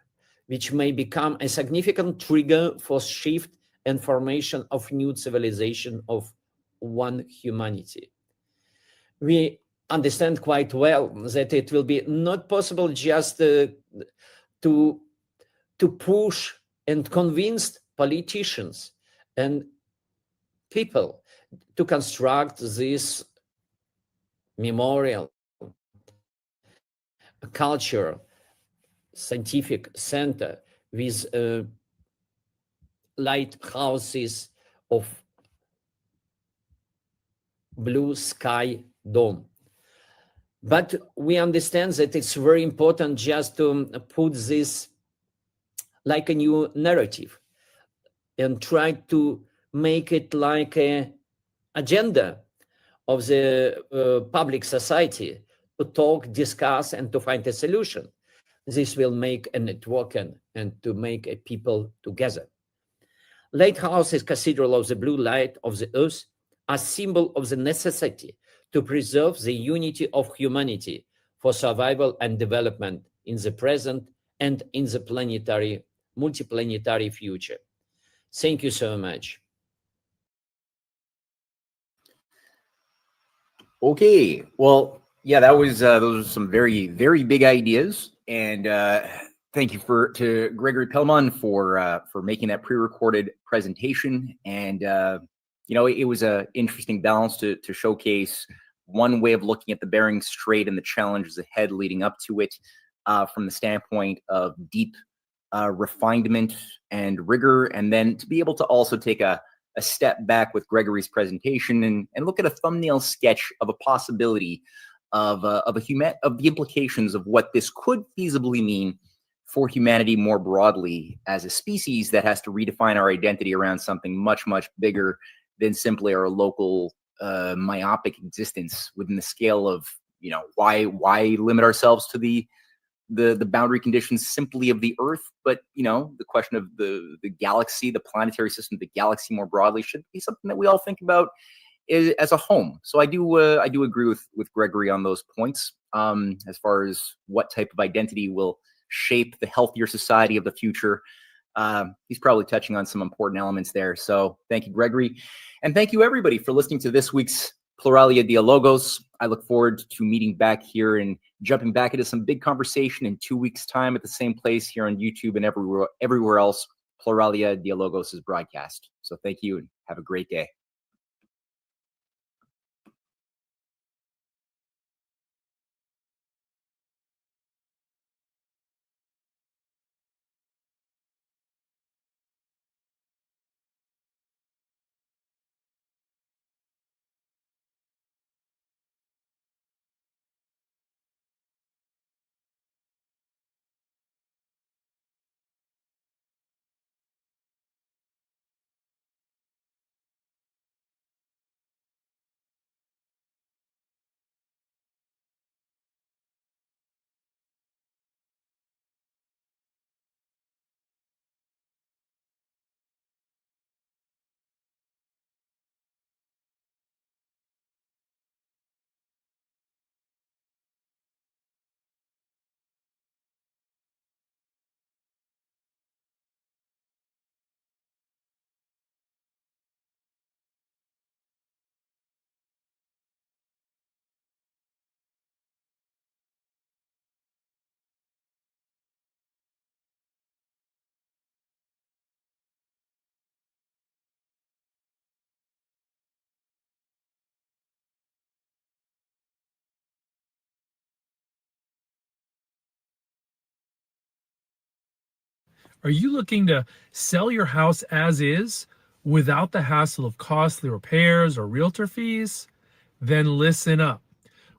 which may become a significant trigger for shift and formation of new civilization of one humanity. We understand quite well that it will be not possible just to push and convince politicians and people to construct this memorial, culture, scientific center with lighthouses of blue sky dome. But we understand that it's very important just to put this like a new narrative and try to make it like an agenda of the public society to talk, discuss, and to find a solution. This will make a networking and to make a people together. Lighthouses, cathedral of the blue light of the earth, are symbol of the necessity to preserve the unity of humanity for survival and development in the present and in the multiplanetary future. Thank you so much. Okay, well, yeah, that was those are some very, very big ideas, and thank you to Gregory Pellman for making that pre-recorded presentation. And it was an interesting balance to showcase one way of looking at the Bering Strait and the challenges ahead leading up to it, from the standpoint of deep refinement and rigor, and then to be able to also take a step back with Gregory's presentation and look at a thumbnail sketch of a possibility of the implications of what this could feasibly mean for humanity more broadly as a species that has to redefine our identity around something much, much bigger than simply our local myopic existence within the scale of, why limit ourselves to the boundary conditions simply of the Earth, but the question of the galaxy, the planetary system, the galaxy more broadly should be something that we all think about as a home. So I do agree with Gregory on those points, as far as what type of identity will shape the healthier society of the future. He's probably touching on some important elements there. So thank you, Gregory, and thank you everybody for listening to this week's Pluralia Dialogos. I look forward to meeting back here and jumping back into some big conversation in 2 weeks' time at the same place here on YouTube and everywhere else Pluralia Dialogos is broadcast. So thank you and have a great day. Are you looking to sell your house as is without the hassle of costly repairs or realtor fees? Then listen up.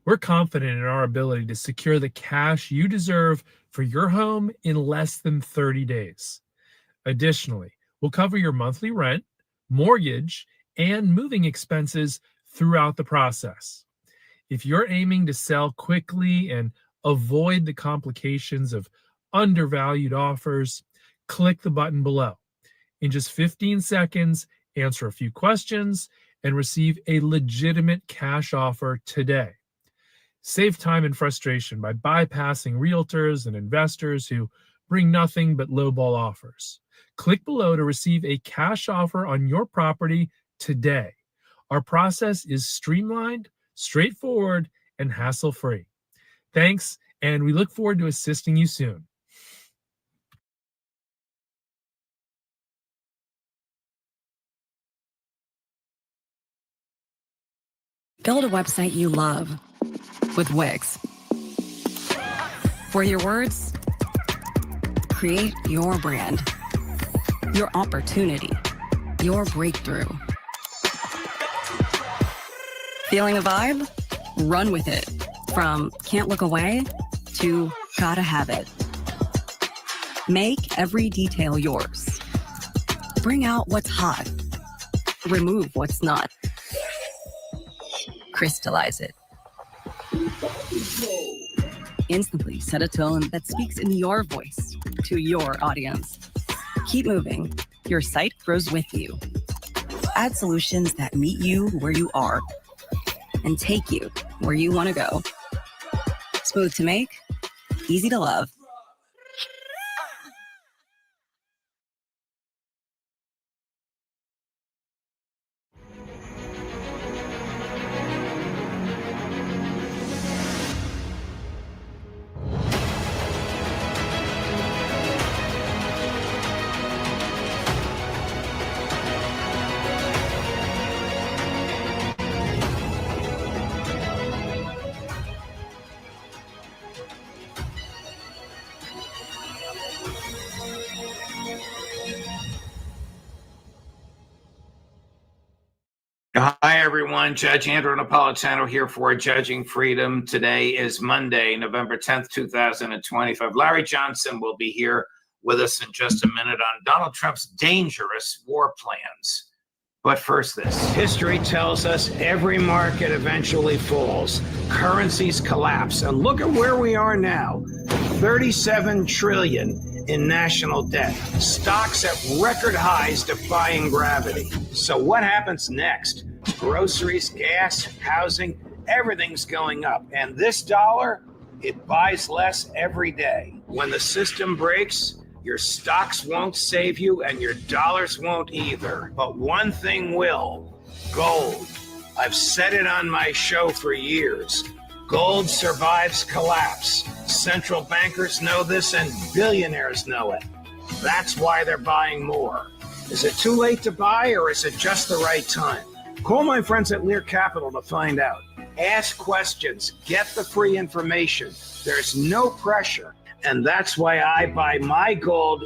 We're confident in our ability to secure the cash you deserve for your home in less than 30 days. Additionally, we'll cover your monthly rent, mortgage, and moving expenses throughout the process. If you're aiming to sell quickly and avoid the complications of undervalued offers, click the button below. In just 15 seconds, answer a few questions and receive a legitimate cash offer today. Save time and frustration by bypassing realtors and investors who bring nothing but lowball offers. Click below to receive a cash offer on your property today. Our process is streamlined, straightforward, and hassle-free. Thanks, and we look forward to assisting you soon. Build a website you love with Wix, where your words create your brand, your opportunity, your breakthrough. Feeling a vibe? Run with it. From can't look away to gotta have it. Make every detail yours. Bring out what's hot. Remove what's not. crystallize it. Instantly set a tone that speaks in your voice to your audience. Keep moving. Your site grows with you. Add solutions that meet you where you are and take you where you want to go. Smooth to make, easy to love. Hi, everyone. Judge Andrew Napolitano here for Judging Freedom. Today is Monday, November 10th, 2025. Larry Johnson will be here with us in just a minute on Donald Trump's dangerous war plans. But first this. History tells us every market eventually falls. Currencies collapse. And look at where we are now. 37 trillion in national debt. Stocks at record highs defying gravity. So what happens next? Groceries, gas, housing, everything's going up. And this dollar, it buys less every day. When the system breaks, your stocks won't save you and your dollars won't either. But one thing will: gold. I've said it on my show for years. Gold survives collapse. Central bankers know this and billionaires know it. That's why they're buying more. Is it too late to buy or is it just the right time? Call my friends at Lear Capital to find out. Ask questions. Get the free information. There's no pressure. And that's why I buy my gold